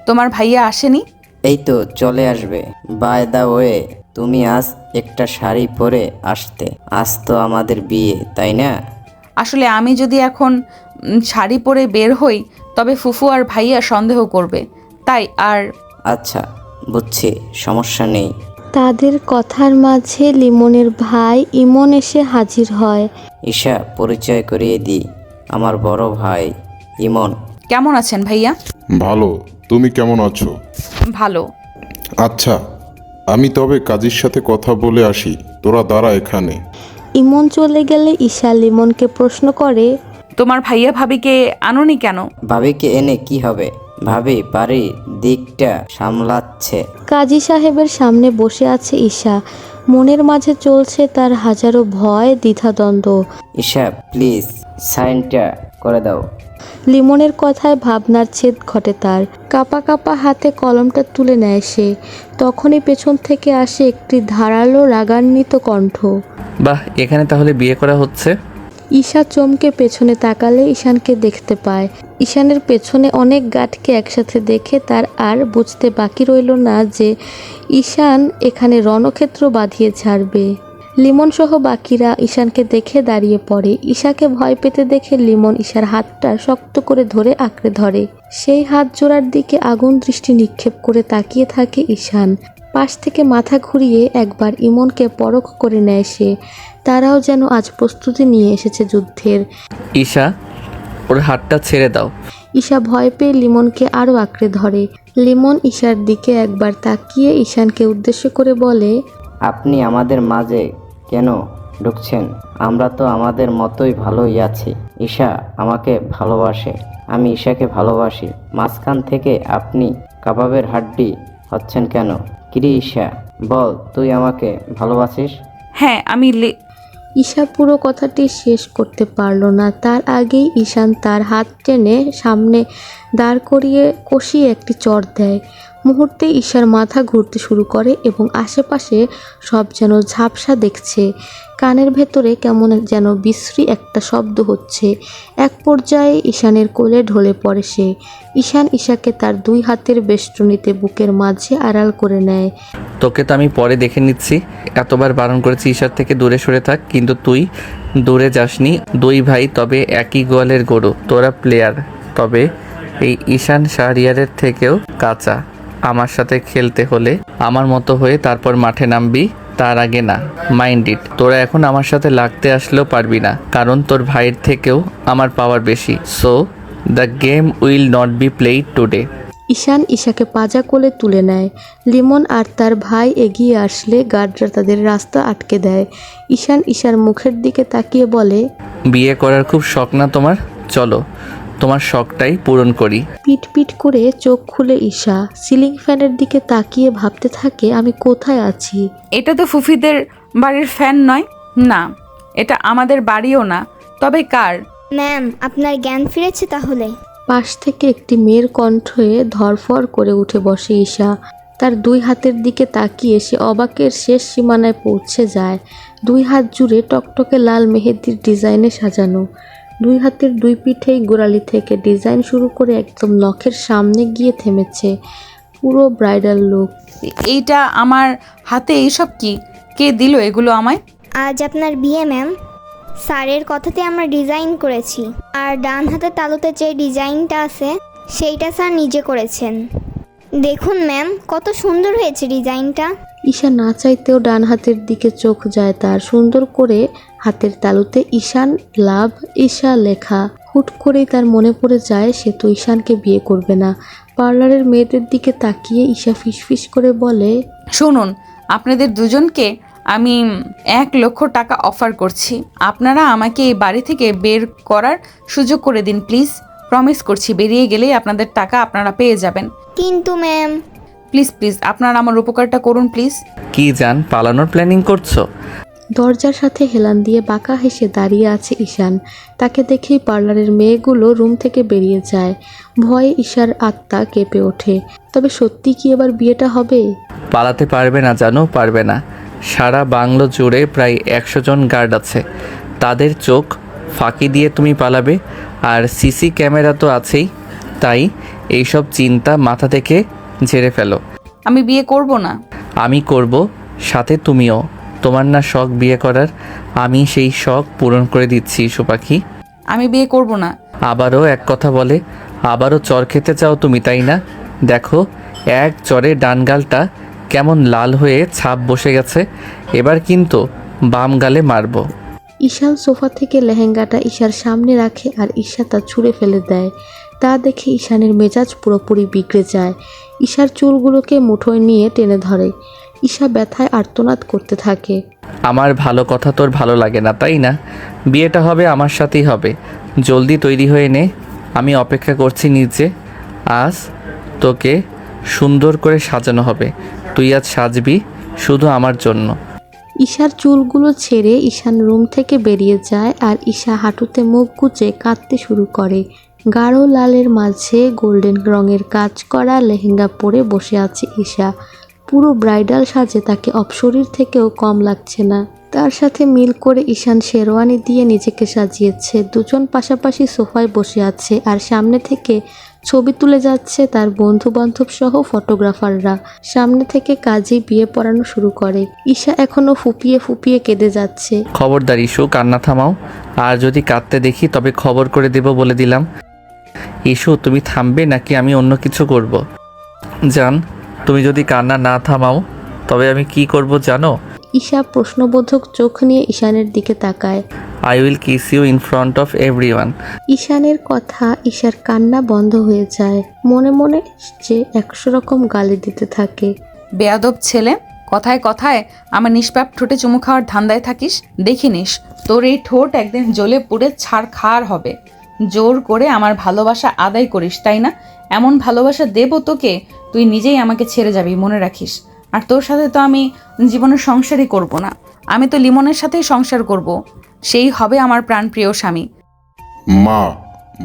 তোমার ভাইয়া আসেনি? এই তো চলে আসবে। বাই দা ওয়ে, তুমি আজ একটা শাড়ি পরে আসতে। আজ তো আমাদের বিয়ে, তাই না? আসলে আমি যদি এখন শাড়ি পরে বের হই তবে ফুফু আর ভাইয়া সন্দেহ করবে, তাই। আর আচ্ছা, বুঝছি, সমস্যা নেই। তাদের কথার মাঝে লিমনের ভাই ইমন এসে হাজির হয়। ঈশা, পরিচয় করিয়ে দিই, আমার বড় ভাই ইমন। কেমন আছেন ভাইয়া? ভালো, তুমি কেমন আছো? ভালো। আচ্ছা, আমি তবে কাজীর সাথে কথা বলে আসি, তোরা দাঁড়া এখানে। ইমন চলে গেলে ঈশা লিমনকে প্রশ্ন করে, তোমার ভাইয়া ভাবিকে আনোনি কেন? ভাবিকে এনে কি হবে? ভাবি বাড়ির দিকটা সামলাচ্ছে। কাজী সাহেবের সামনে বসে আছে ঈশা। মনের মাঝে চলছে তার হাজারো ভয়, দ্বিধাদ্বন্দ্ব। ঈশা, প্লিজ সাইনটা করে দাও। লিমনের কথায় ভাবনার ছেদ ঘটে তার। কাপা কাপা হাতে কলমটা তুলে নেয় সে। তখনই পেছন থেকে আসে একটি ধারালো রাগান্বিত কণ্ঠ। বাহ, এখানে তাহলে বিয়ে করা হচ্ছে? ঈশা চমকে পেছনে তাকালে ঈশানকে দেখতে পায়। ঈশানের পেছনে অনেক গাঠকে একসাথে দেখে তার আর বুঝতে বাকি রইল না যে ঈশান এখানে রণক্ষেত্র বাঁধিয়ে ছাড়বে। লিমন সহ বাকিরা ঈশানকে দেখে দাঁড়িয়ে পড়ে। ঈশাকে ভয় পেতে দেখে লিমন ঈশার হাতটা শক্ত করে ধরে আঁকড়ে ধরে। সেই হাত জোড়ার দিকে আগুন দৃষ্টি নিক্ষেপ করে তাকিয়ে থাকে ঈশান। পাশ থেকে মাথা ঘুরিয়ে একবার ইমনকে পরখ করে নেয় সে। তারাও যেন আজ প্রস্তুতি নিয়ে এসেছে যুদ্ধের। ঈশা, ওর হাতটা ছেড়ে দাও। ঈশা ভয় পেয়ে লিমনকে আরও আঁকড়ে ধরে। লিমন ঈশার দিকে একবার তাকিয়ে ঈশানকে উদ্দেশ্য করে বলে, আপনি আমাদের মাঝে কেন ঢুকছেন? আমরা তো আমাদের মতোই ভালোই আছি। ঈশা আমাকে ভালোবাসে, আমি ঈশাকে ভালোবাসি। মাঝখান থেকে আপনি কাবাবের হাড্ডি হচ্ছেন কেন? কিরে ঈশা, বল তুই আমাকে ভালোবাসিস? হ্যাঁ, আমি ঈশা পুরো কথাটি শেষ করতে পারল না। তার আগেই ঈশান তার হাত টেনে সামনে দাঁড় করিয়ে কষিয়ে একটি চড় দেয়। মুহূর্তে ঈশার মাথা ঘুরতে শুরু করে এবং আশেপাশে সব যেন ঝাপসা দেখছে। কানের ভেতরে কেমন যেন বিশ্রী একটা শব্দ হচ্ছে। এক পর্যায়ে ঈশানের কোলে ঢলে পড়ে সে। ঈশান ঈশাকে তার দুই হাতের বেষ্টনীতে বুকের মাঝে আড়াল করে নেয়। তোকে তো আমি পরে দেখে নিচ্ছি। এতবার বারণ করেছি ঈশার থেকে দূরে সরে থাক, কিন্তু তুই দূরে যাসনি। দুই ভাই তবে একই গোয়ালের গরু। তোরা প্লেয়ার, তবে এই ঈশান শাহরিয়ারের থেকেও কাঁচা। আমার সাথে খেলতে হলে আমার মতো হয়ে তারপর মাঠে নামবি, তার আগে না। Mind it. তোরা এখন আমার সাথে লাগতে আসলেও পারবি না, কারণ তোর ভাইয়ের থেকেও আমার পাওয়ার বেশি। So the game will not be played today. Ishan ঈশাকে পাজা কোলে তুলে নেয়। লিমন আর তার ভাই এগিয়ে আসলে গার্ডরা তাদের রাস্তা আটকে দেয়। ঈশান ঈশার মুখের দিকে তাকিয়ে বলে, বিয়ে করার খুব শখ না তোমার? চলো তোমার শখটাই পূরণ করি। পিট পিট করে চোখ খুলে ঈশা সিলিং ফ্যানের দিকে তাকিয়ে ভাবতে থাকে, আমি কোথায় আছি? এটা তো ফুফিদের বাড়ির ফ্যান নয়। না, এটা আমাদের বাড়িও না। তবে কার? ম্যাম, আপনার জ্ঞান ফিরেছে তাহলে? পাশ থেকে একটি মেয়ের কণ্ঠে ধরফর করে উঠে বসে ঈশা। তার দুই হাতের দিকে তাকিয়ে সে অবাকের শেষ সীমানায় পৌঁছে যায়। দুই হাত জুড়ে টকটকে লাল মেহেদির ডিজাইনে সাজানো। দুই হাতের দুই পিঠেই গোড়ালি থেকে ডিজাইন শুরু করে একদম নখের সামনে গিয়ে থেমেছে। পুরো ব্রাইডাল লুক। এইটা আমার হাতে এইসব কি? কে দিল এগুলো আমায়? আজ আপনার বিয়ে ম্যাম। স্যারের কথাতে আমরা ডিজাইন করেছি। আর ডান হাতের তালুতে যে ডিজাইনটা আছে সেইটা স্যার নিজে করেছেন। দেখুন ম্যাম, কত সুন্দর হয়েছে ডিজাইনটা। ঈশা না চাইতেও ডান হাতের দিকে চোখ যায় তার। সুন্দর করে হাতের তালুতে ঈশান লাভ ঈশা লেখা। হুট করেই তার মনে পড়ে যায় সে তো ঈশানকে বিয়ে করবে না। পার্লারের মেয়েদের দিকে তাকিয়ে ঈশা ফিসফিস করে বলে, শুনুন, আপনাদের দুজনকে আমি 1,00,000 টাকা অফার করছি। আপনারা আমাকে এই বাড়ি থেকে বের করার সুযোগ করে দিন প্লিজ। প্রমিস করছি, বেরিয়ে গেলেই আপনাদের টাকা আপনারা পেয়ে যাবেন। কিন্তু ম্যাম। প্লিজ প্লিজ, আপনারা আমার উপকারটা করুন প্লিজ। কি জান, পালানোর প্ল্যানিং করছো? দরজার সাথে হেলান দিয়ে বাঁকা হেসে দাঁড়িয়ে আছে ঈশান। তাকে দেখেই পার্লারের মেয়েগুলো রুম থেকে বেরিয়ে যায়। ভয়ে ঈশার আত্মা কেঁপে ওঠে। তবে সত্যি কি এবার বিয়েটা হবে? পালাতে পারবে না জানো, পারবে না। সারা বাংলো জুড়ে প্রায় 100 জন গার্ড আছে। তাদের চোখ ফাঁকি দিয়ে তুমি পালাবে, আর সিসি ক্যামেরা তো আছেই, তাই এইসব চিন্তা মাথা থেকে ঝেড়ে ফেলো। আমি বিয়ে করব না। আমি করব, সাথে তুমিও। তোমার না শখ বিয়ে করার, আমি সেই শখ পূরণ করে দিচ্ছি ইস্যু পাখি। আমি বিয়ে করব না। আবারও এক কথা বলে, আবারও চর খেতে চাও তুমি, তাই না? দেখো, এক চরে ডানগালটা কেমন লাল হয়ে ছাপ বসে গেছে, এবার কিন্তু বাম গালে মারবো। ঈশান সোফা থেকে লেহেঙ্গাটা ঈশার সামনে রাখে আর ঈশা তা ছুঁড়ে ফেলে দেয়। তা দেখে ঈশানের মেজাজ পুরোপুরি বিগড়ে যায়। ঈশার চুলগুলোকে মুঠোয় নিয়ে টেনে ধরে। ঈশা ব্যথায় আর্তনাদ করতে থাকে। আমার ভালো কথা তোর ভালো লাগে না, তাই না? বিয়েটা হবে আমার সাথেই হবে, জলদি তৈরি হয়ে নে, আমি অপেক্ষা করছি নিচে। আজ তোকে সুন্দর করে সাজানো হবে, তুই আজ সাজবি শুধু আমার জন্য। ঈশার চুলগুলো ছেড়ে ঈশান রুম থেকে বেরিয়ে যায় আর ঈশা হাঁটুতে মুখ গুজে কাঁদতে শুরু করে। গাঢ় লালের মাঝে গোল্ডেন রঙের কাজ করা লেহেঙ্গা পরে বসে আছে ঈশা। পুরো ব্রাইডাল সাজে তাকে অপশরীর থেকেও কম লাগছে না। তার সাথে মিল করে ঈশান শেরওয়ানি দিয়ে নিজেকে সাজিয়েছে। দুজন পাশাপাশি সোফায় বসে আছে আর সামনে থেকে ছবি তুলে যাচ্ছে তার বন্ধু বান্ধব সহ ফটোগ্রাফাররা। সামনে থেকে কাজী বিয়ে পড়ানো শুরু করে। ঈশা এখনো ফুপিয়ে ফুপিয়ে কেঁদে যাচ্ছে। খবরদার ইস্যু, কান্না থামাও, আর যদি কাঁদতে দেখি তবে খবর করে দেব বলে দিলাম। ইস্যু, তুমি থামবে নাকি আমি অন্য কিছু করব? জান, তুমি যদি কান্না না থামাও তবে আমি কি করব জানো? ঈশা প্রশ্নবোধক চোখ নিয়ে ঈশানের দিকে তাকায়। I will kiss you in front of everyone. ঈশানের কথা ঈশার কান্না বন্ধ হয়ে যায়। মনে মনে যে 100 রকম গালি দিতে থাকে। বেয়াদব ছেলে, কথায় কথায় আমার নিষ্পাপ ঠোঁটে চুমু খাওয়ার ধান্দায় থাকিস। দেখি নিস তোর এই ঠোঁট একদিন জ্বলে পুড়ে ছাড়খাড় হবে। জোর করে আমার ভালোবাসা আদায় করিস, তাই না? এমন ভালোবাসা দেব তোকে, তুই নিজেই আমাকে ছেড়ে যাবি, মনে রাখিস। আর তোর সাথে তো আমি জীবনের সংসারই করব না, আমি তো লিমনের সাথেই সংসার করব, সেই হবে আমার প্রাণপ্রিয় স্বামী। মা,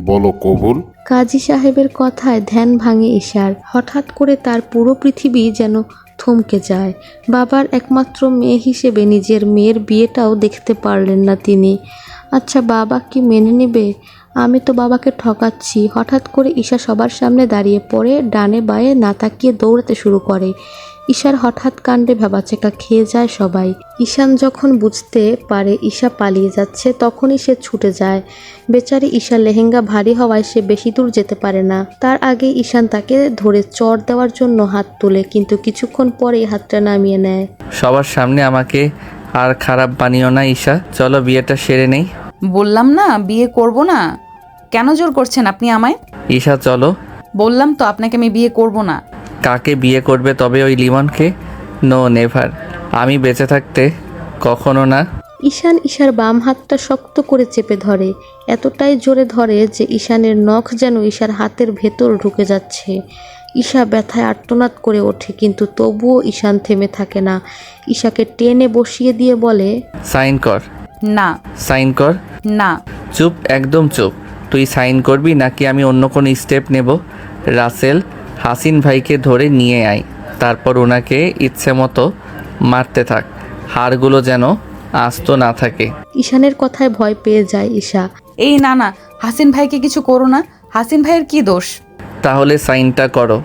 বলো কবুল। কাজী সাহেবের কথায় ধ্যান ভাঙে ঈশার। হঠাৎ করে তার পুরো পৃথিবী যেন থমকে যায়। বাবার একমাত্র মেয়ে হিসেবে নিজের মেয়ের বিয়েটাও দেখতে পারলেন না তিনি। আচ্ছা, বাবা কি মেনে নেবে? আমি তো বাবাকে ঠকাচ্ছি। হঠাৎ করে ঈশা সবার সামনে দাঁড়িয়ে পড়ে, ডানে বায়ে না তাকিয়ে দৌড়াতে শুরু করে। ঈশার হঠাৎ কাণ্ডে ভ্যাবাচেকা খেয়ে যায় সবাই। ঈশান যখন বুঝতে পারে ঈশা পালিয়ে যাচ্ছে তখনই সে ছুটে যায়। বেচারি ঈশা লেহেঙ্গা ভারী হওয়ায় সে বেশি দূর যেতে পারে না। তার আগে ঈশান তাকে ধরে চড় দেওয়ার জন্য হাত তোলে, কিন্তু কিছুক্ষণ পরেই হাতটা নামিয়ে নেয়। সবার সামনে আমাকে আর খারাপ বানিও না ঈশা, চলো বিয়েটা সেরে নেই। বললাম না বিয়ে করব না, কেন জোর করছেন আপনি আমায়? ঈশা চলো। বললাম তো আপনাকে আমি বিয়ে করব না। কাকে বিয়ে করবে তবে? ওই লিমনকে? নো, নেভার, আমি বেঁচে থাকতে কখনো না। ঈশান ঈশার বাম হাতটা শক্ত করে চেপে ধরে, এতটাই জোরে ধরে যে ঈশানের নখ যেন ঈশার হাতের ভেতর ঢুকে যাচ্ছে। ঈশা ব্যথায় আর্তনাদ করে ওঠে, কিন্তু তবুও ঈশান থেমে থাকে না। ঈশাকে টেনে বসিয়ে দিয়ে বলে, সাইন কর। না। সাইন কর। না। চুপ, একদম চুপ। তুই সাইন করবি নাকি আমি অন্য কোনো স্টেপ নেব? রাসেল, হাসিন ভাইকে ধরে নিয়ে আয়, তারপর ওনাকে ইচ্ছে মতো মারতে থাক, হাড়গুলো যেন আস্ত না থাকে। ঈশানের কথায় ভয় পেয়ে যায় ঈশা। এই না না, হাসিন ভাইকে কিছু করো না, হাসিন ভাইয়ের কি দোষ? তাহলে সাইনটা করো।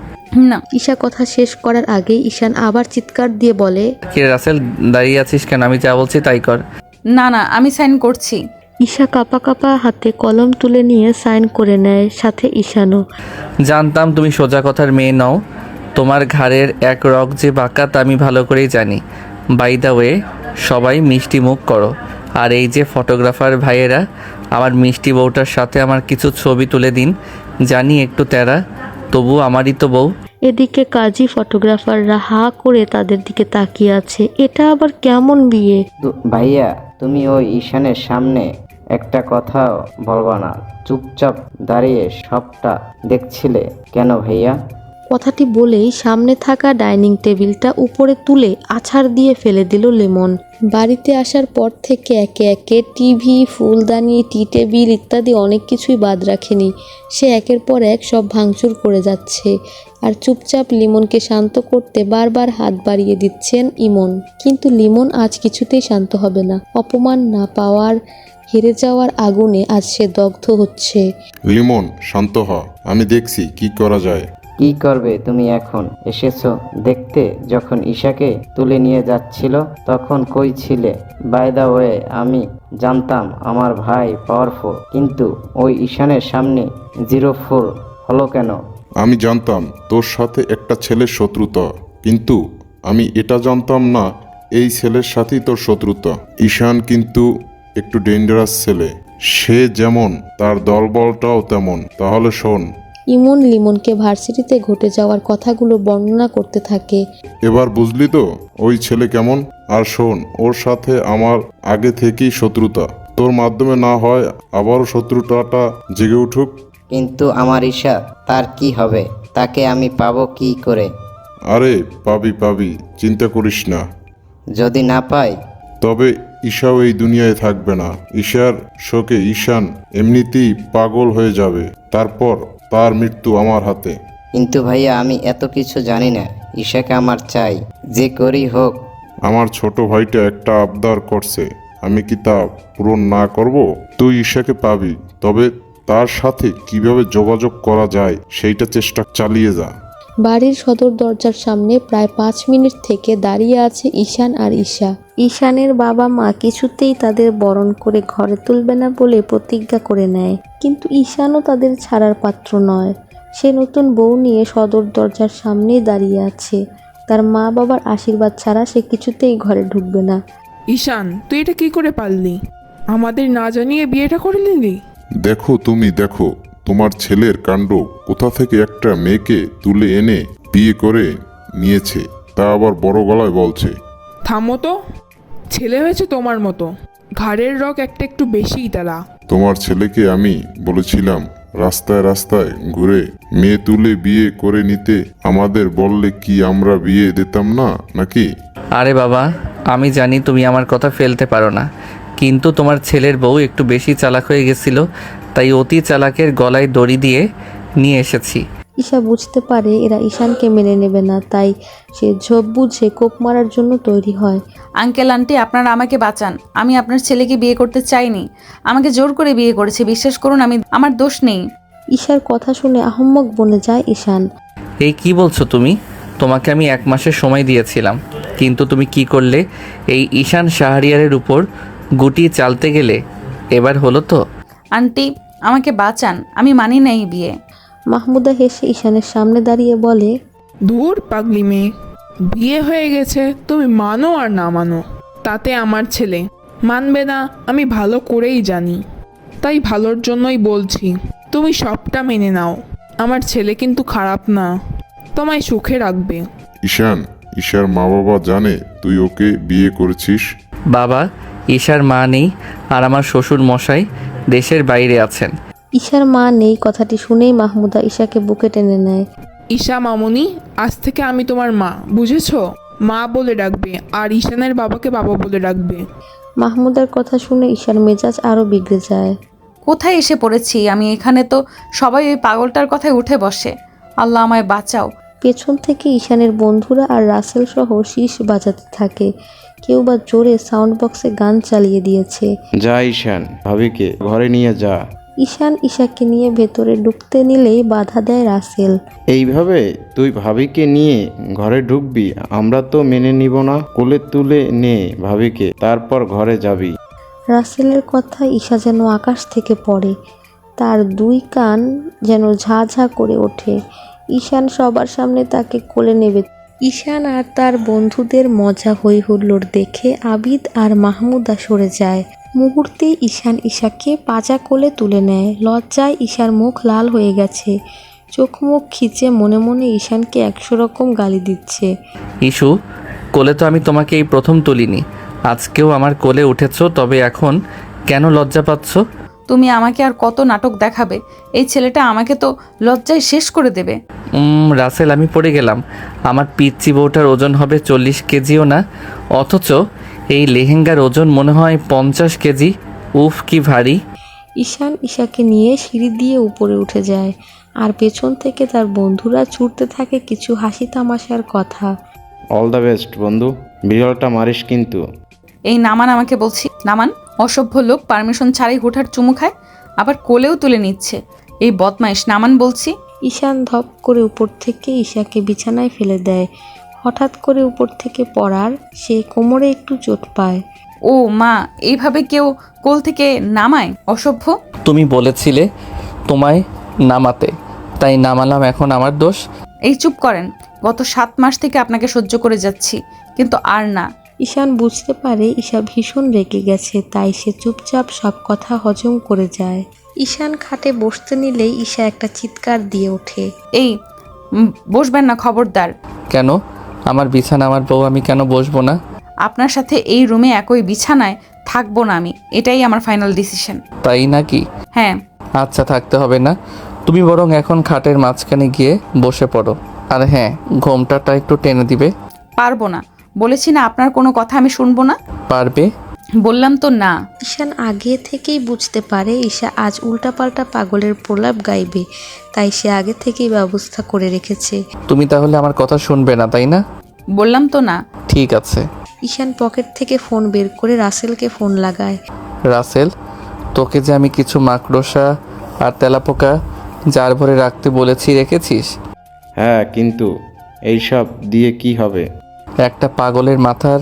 না। ঈশা কথা শেষ করার আগেই ঈশান আবার চিৎকার দিয়ে বলে, কি রাসেল, দাঁড়িয়ে আছিস কেন? আমি যা বলছি তাই কর। না না, আমি সাইন করছি। ঈশা কাঁপা কাঁপা হাতে কলম তুলে নিয়ে সাইন করে নেয়, সাথে ঈশানও। জানতাম তুমি সোজা কথার মেয়ে নও, তোমার ঘাড়ের এক রগ যে বাঁকা তা আমি ভালো করেই জানি। বাই দ্য ওয়ে, সবাই মিষ্টি মুখ করো। আর এই যে ফটোগ্রাফার ভাইয়েরা, আমার মিষ্টি বউটার সাথে আমার কিছু ছবি তুলে দিন। জানি একটু তেরা, তবু আমারই তো বউ। এদিকে কাজী ফটোগ্রাফাররা হা করে তাদের দিকে তাকিয়ে আছে। এটা আবার কেমন বিয়ে? ভাইয়া, তুমি ওই ঈশানের সামনে একটা কথাও বলবা না, চুপচাপ দাঁড়িয়ে সবটা দেখছিলে কেন ভাইয়া? কথাটি বলেই সামনে থাকা ডাইনিং টেবিলটা উপরে তুলে আছাড় দিয়ে ফেলে দিল লিমন। বাড়িতে আসার পর থেকে একে একে টিভি, ফুলদানি, টি টেবিল ইত্যাদি অনেক কিছুই বাদ রাখেনি। সে একের পর এক সব ভাঙচুর করে যাচ্ছে আর চুপচাপ লিমনকে শান্ত করতে বারবার হাত বাড়িয়ে দিচ্ছেন ইমন। কিন্তু লিমন আজ কিছুতেই শান্ত হবে না। অপমান না পাওয়ার, হেরে যাওয়ার আগুনে আজ সে দগ্ধ হচ্ছে। লিমন শান্ত হ, আমি দেখছি কি করা যায়। কি করবে তুমি এখন? এসেছো দেখতে যখন ঈশাকে তুলে নিয়ে যাচ্ছিল তখন কই ছিলে? বাই দা ওয়ে, আমি জানতাম আমার ভাই পাওয়ারফুল, কিন্তু ওই ঈশানের সামনে 0-4 হলো কেন? আমি জানতাম তোর সাথে একটা ছেলের শত্রুতা, কিন্তু আমি এটা জানতাম না এই ছেলের সাথেই তোর শত্রুতা। ঈশান কিন্তু একটু ডেঞ্জারাস ছেলে, সে যেমন তার দলবলটাও তেমন। তাহলে শোন। ইমন লিমনকে ভার্সিটিতে ঘটে যাওয়ার কথাগুলো বর্ণনা করতে থাকে। এবার বুঝলি তো ওই ছেলে কেমন? আর শোন, ওর সাথে আমার আগে থেকেই শত্রুতা, তোর মাধ্যমে না হয় আবারও শত্রুতাটা জেগে উঠুক। কিন্তু আমার ঈশা, তার কি হবে? তাকে আমি পাবো কি করে? আরে পাবি, চিন্তা করিস না। যদি না পাই? তবে ঈশাও এই দুনিয়ায় থাকবে না। ঈশার শোকে ঈশান এমনিতেই পাগল হয়ে যাবে, তারপর তার মৃত্যু আমার হাতে। কিন্তু ভাইয়া, আমি এত কিছু জানি না। ঈশাকে আমার চাই, যে করি হোক। আমার ছোট ভাইটা একটা আবদার করছে, আমি কি তা পূরণ না করব? তুই ঈশাকে পাবি, তবে তার সাথে কিভাবে যোগাযোগ করা যায় সেইটা চেষ্টা চালিয়ে যা। বাড়ির সদর দরজার সামনে প্রায় 5 মিনিট থেকে দাঁড়িয়ে আছে ঈশান আর ঈশা। ঈশানের বাবা মা কিছুতেই তাদের বরণ করে ঘরে তুলবে না বলে প্রতিজ্ঞা করে নেয়, কিন্তু ঈশানও তাদের ছাড়ার পাত্র নয়। সে নতুন বউ নিয়ে সদর দরজার সামনেই দাঁড়িয়ে আছে। তার মা বাবার আশীর্বাদ ছাড়া সে কিছুতেই ঘরে ঢুকবে না। ঈশান, তুই এটা কি করে পারলি? আমাদের না জানিয়ে বিয়েটা করে নিলি? দেখো তোমার ছেলের কাণ্ড। কোথা থেকে একটা মেয়েকে তুলে এনে বিয়ে করে নিয়েছে, তা আবার বড় গলায় বলছে। থামো তো, ছেলে হয়েছে তোমার মতো, ঘাড়ের রগ একটা একটু বেশিই তারা। তোমার ছেলেকে আমি বলেছিলাম রাস্তায় রাস্তায় ঘুরে মেয়ে তুলে বিয়ে করে নিতে, আমাদের বললে কি আমরা বিয়ে দিতাম না নাকি? আরে বাবা, আমি জানি তুমি আমার কথা ফেলতে পারো না, কিন্তু তোমার ছেলের বউ একটু বেশি চালাক হয়ে গেছিল, তাই অতি চালাকের গলায় দড়ি দিয়ে নিয়ে এসেছি। ঈশা বুঝতে পারে এরা ঈশানকে মেনে নেবে না, তাই সে ঝোপ বুঝে কোপ মারার জন্য তৈরি হয়। আঙ্কেল আন্টি, আপনারা আমাকে বাঁচান। আমি আপনার ছেলেকে বিয়ে করতে চাইনি, আমাকে জোর করে বিয়ে করেছে। বিশ্বাস করুন, আমার দোষ নেই। ঈশার কথা শুনে আহম্মক বনে যায় ঈশান। এই কি বলছো তুমি? তোমাকে আমি 1 মাসের সময় দিয়েছিলাম, কিন্তু তুমি কি করলে? এই ঈশান শাহরিয়ারের উপর গুটি চালতে গেলে। এবার হলো তো। আন্টি, আমাকে বাঁচান, আমি মানি না এই বিয়ে। মাহমুদা হেসে ঈশানের সামনে দাঁড়িয়ে বলে, দূর পাগলি মেয়ে, বিয়ে হয়ে গেছে, তুমি মানো আর না মানো তাতে আমার ছেলে মানবে না আমি ভালো করেই জানি। তাই ভালোর জন্যই বলছি, তুমি সবটা মেনে নাও। আমার ছেলে কিন্তু খারাপ না, তোমায় সুখে রাখবে। ঈশার মা বাবা জানে তুই ওকে বিয়ে করেছিস? বাবা, ঈশার মা নেই, আর আমার শ্বশুর মশাই দেশের বাইরে আছেন। ঈশার মা নেই কথাটি শুনেই মাহমুদা ঈশাকে বুকে টেনে নেয়। ঈশা মামুনি, আজ থেকে আমি তোমার মা, বুঝেছো? মা বলে ডাকবে, আর ঈশানের বাবাকে বাবা বলে ডাকবে। মাহমুদার কথা শুনে ঈশার মেজাজ আরও বিগড়ে যায়। কোথায় এসে পড়েছি আমি? এখানে তো সবাই ওই পাগলটার কথায় উঠে বসে। আল্লাহ আমায় বাঁচাও। পেছন থেকে ঈশানের বন্ধুরা আর রাসেল সহ শীষ বাজাতে থাকে। কেউ বা জোরে সাউন্ড বক্সে গান চালিয়ে দিয়েছে। যা ঈশান, ভাবিকে ঘরে নিয়ে যা। ঈশান ঈশাকে নিয়ে ভেতরে ঢুকতে নিলেই বাধা দেয় রাসেল। এইভাবে তুই ভাবিকে নিয়ে ঘরে ঢুকবি? আমরা তো মেনে নিব না। কোলে তুলে নে ভাবিকে, তারপর ঘরে যাবি। রাসেলের কথা ঈশা যেন আকাশ থেকে পড়ে, তার 2 কান যেন ঝা ঝা করে ওঠে। ঈশান সবার সামনে তাকে কোলে নেবে। ঈশান আর তার বন্ধুদের মজা হই হুল্লোড় দেখে আবিদ আর মাহমুদা সরে যায়। মুহূর্তে ঈশান ঈশাকে পাজা কোলে তুলে নেয়। লজ্জায় ঈশার মুখ লাল হয়ে গেছে, চোখ মুখ খিচে মনে মনে ঈশানকে 100 রকম গালি দিচ্ছে। ইস্যু, কোলে তো আমি তোমাকে এই প্রথম তুলিনি, আজকেও আমার কোলে উঠেছো, তবে এখন কেন লজ্জা পাচ্ছ? তুমি আমাকে আর কত নাটক দেখাবে? এই ছেলেটা আমাকে তো লজ্জায় শেষ করে দেবে। রাসেল, আমি পড়ে গেলাম। আমার পিচ্চি বউটার ওজন হবে 40 কেজিও না, অথচ এই লেহেঙ্গার ওজন মনে হয় 50 কেজি। উফ, কি ভারী। ঈশান ঈশাকে নিয়ে সিঁড়ি দিয়ে উপরে উঠে যায়, আর পেছন থেকে তার বন্ধুরা ছুটতে থাকে কিছু হাসি তামাশার কথা। অল দ্য বেস্ট বন্ধু, বিড়ালটা মারিস কিন্তু। এই নামান আমাকে বলছি, নামান। অসভ্য লোক, পারমিশন ছাড়াই হুটহাট চুমু খায়, আবার কোলেও তুলে নিচ্ছে। এই বদমাইশ, নামান বলছি। ঈশান ধপ করে উপর থেকে ঈশাকে বিছানায় ফেলে দেয়। হঠাৎ করে উপর থেকে পড়ার সে কোমরে একটু চোট পায়। ও মা, এইভাবে কেউ কোল থেকে নামায়? অসভ্য। তুমি বলেছিলে তোমায় নামাতে, তাই নামালাম। এখন আমার দোষ? এই চুপ করেন। গত 7 মাস থেকে আপনাকে সহ্য করে যাচ্ছি, কিন্তু আর না। ঈশান বুঝতে পারে ঈশা ভীষণ রেগে গেছে, তাই সে চুপচাপ সব কথা হজম করে যায়। ঈশান খাটে বসতে নিলেই ঈশা একটা চিৎকার দিয়ে ওঠে। এই বসবেন না, খবরদার। কেন? আমার বিছানা, আমার বউ, আমি কেন বসবো না? আপনার সাথে এই রুমে একই বিছানায় থাকবো না আমি, এটাই আমার ফাইনাল ডিসিশন। তাই নাকি? হ্যাঁ। আচ্ছা, থাকতে হবে না। তুমি বরং এখন খাটের মাঝখানে গিয়ে বসে পড়ো। আর হ্যাঁ, ঘোমটাটা একটু টেনে দিবে। পারবো না, বলেছি না আপনার কোনো কথা আমি শুনবো না। পারবে? বললাম তো না। ঈশান আগে থেকেই বুঝতে পারে ঈশা আজ উল্টাপাল্টা পাগলের প্রলাপ গাইবে, তাই সে আগে থেকেই ব্যবস্থা করে রেখেছে। তুমি তাহলে আমার কথা শুনবে না, তাই না? বললাম তো না। ঠিক আছে। ঈশান পকেট থেকে ফোন বের করে রাসেলকে ফোন লাগায়। রাসেল, তোকে যে আমি কিছু মাকড়সা আর তেলাপোকা জার ভরে রাখতে বলেছি, রেখেছিস? হ্যাঁ, কিন্তু এইসব দিয়ে কি হবে? একটা পাগলের মাথার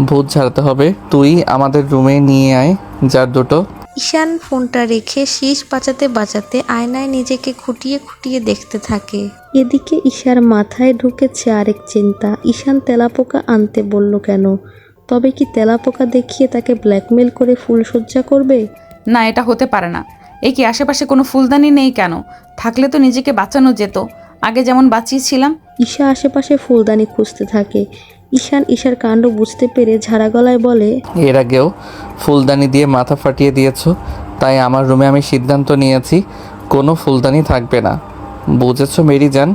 ভূত ঝাড়তে হবে। তুই আমাদের রুমে নিয়ে আয় জার দুটো। ঈশান ফোনটা রেখে শীষ বাঁচাতে বাঁচাতে আয়নায় নিজেকে খুঁটিয়ে খুঁটিয়ে দেখতে থাকে। এদিকে ঈশার মাথায় ঢুকেছে আরেক চিন্তা, ঈশান তেলাপোকা আনতে বলল কেন? তবে কি তেলাপোকা দেখিয়ে তাকে ব্ল্যাকমেল করে ফুলসজ্জা করবে? না, এটা হতে পারে না। এই কি আশেপাশে কোনো ফুলদানি নেই কেন? থাকলে তো নিজেকে বাঁচানো যেত, আগে যেমন বাঁচিয়েছিলাম। ঈশা আশেপাশে ফুলদানি খুঁজতে থাকে। ঈশান ঈশার কাণ্ড বুঝতে পেরে ঝাড়া গলায় বলে, এর আগেও ফুলদানি দিয়ে মাথা ফাটিয়ে দিয়েছো, তাই আমার রুমে আমি সিদ্ধান্ত নিয়েছি কোনো ফুলদানি থাকবে না। বুঝেছো মেরি জান?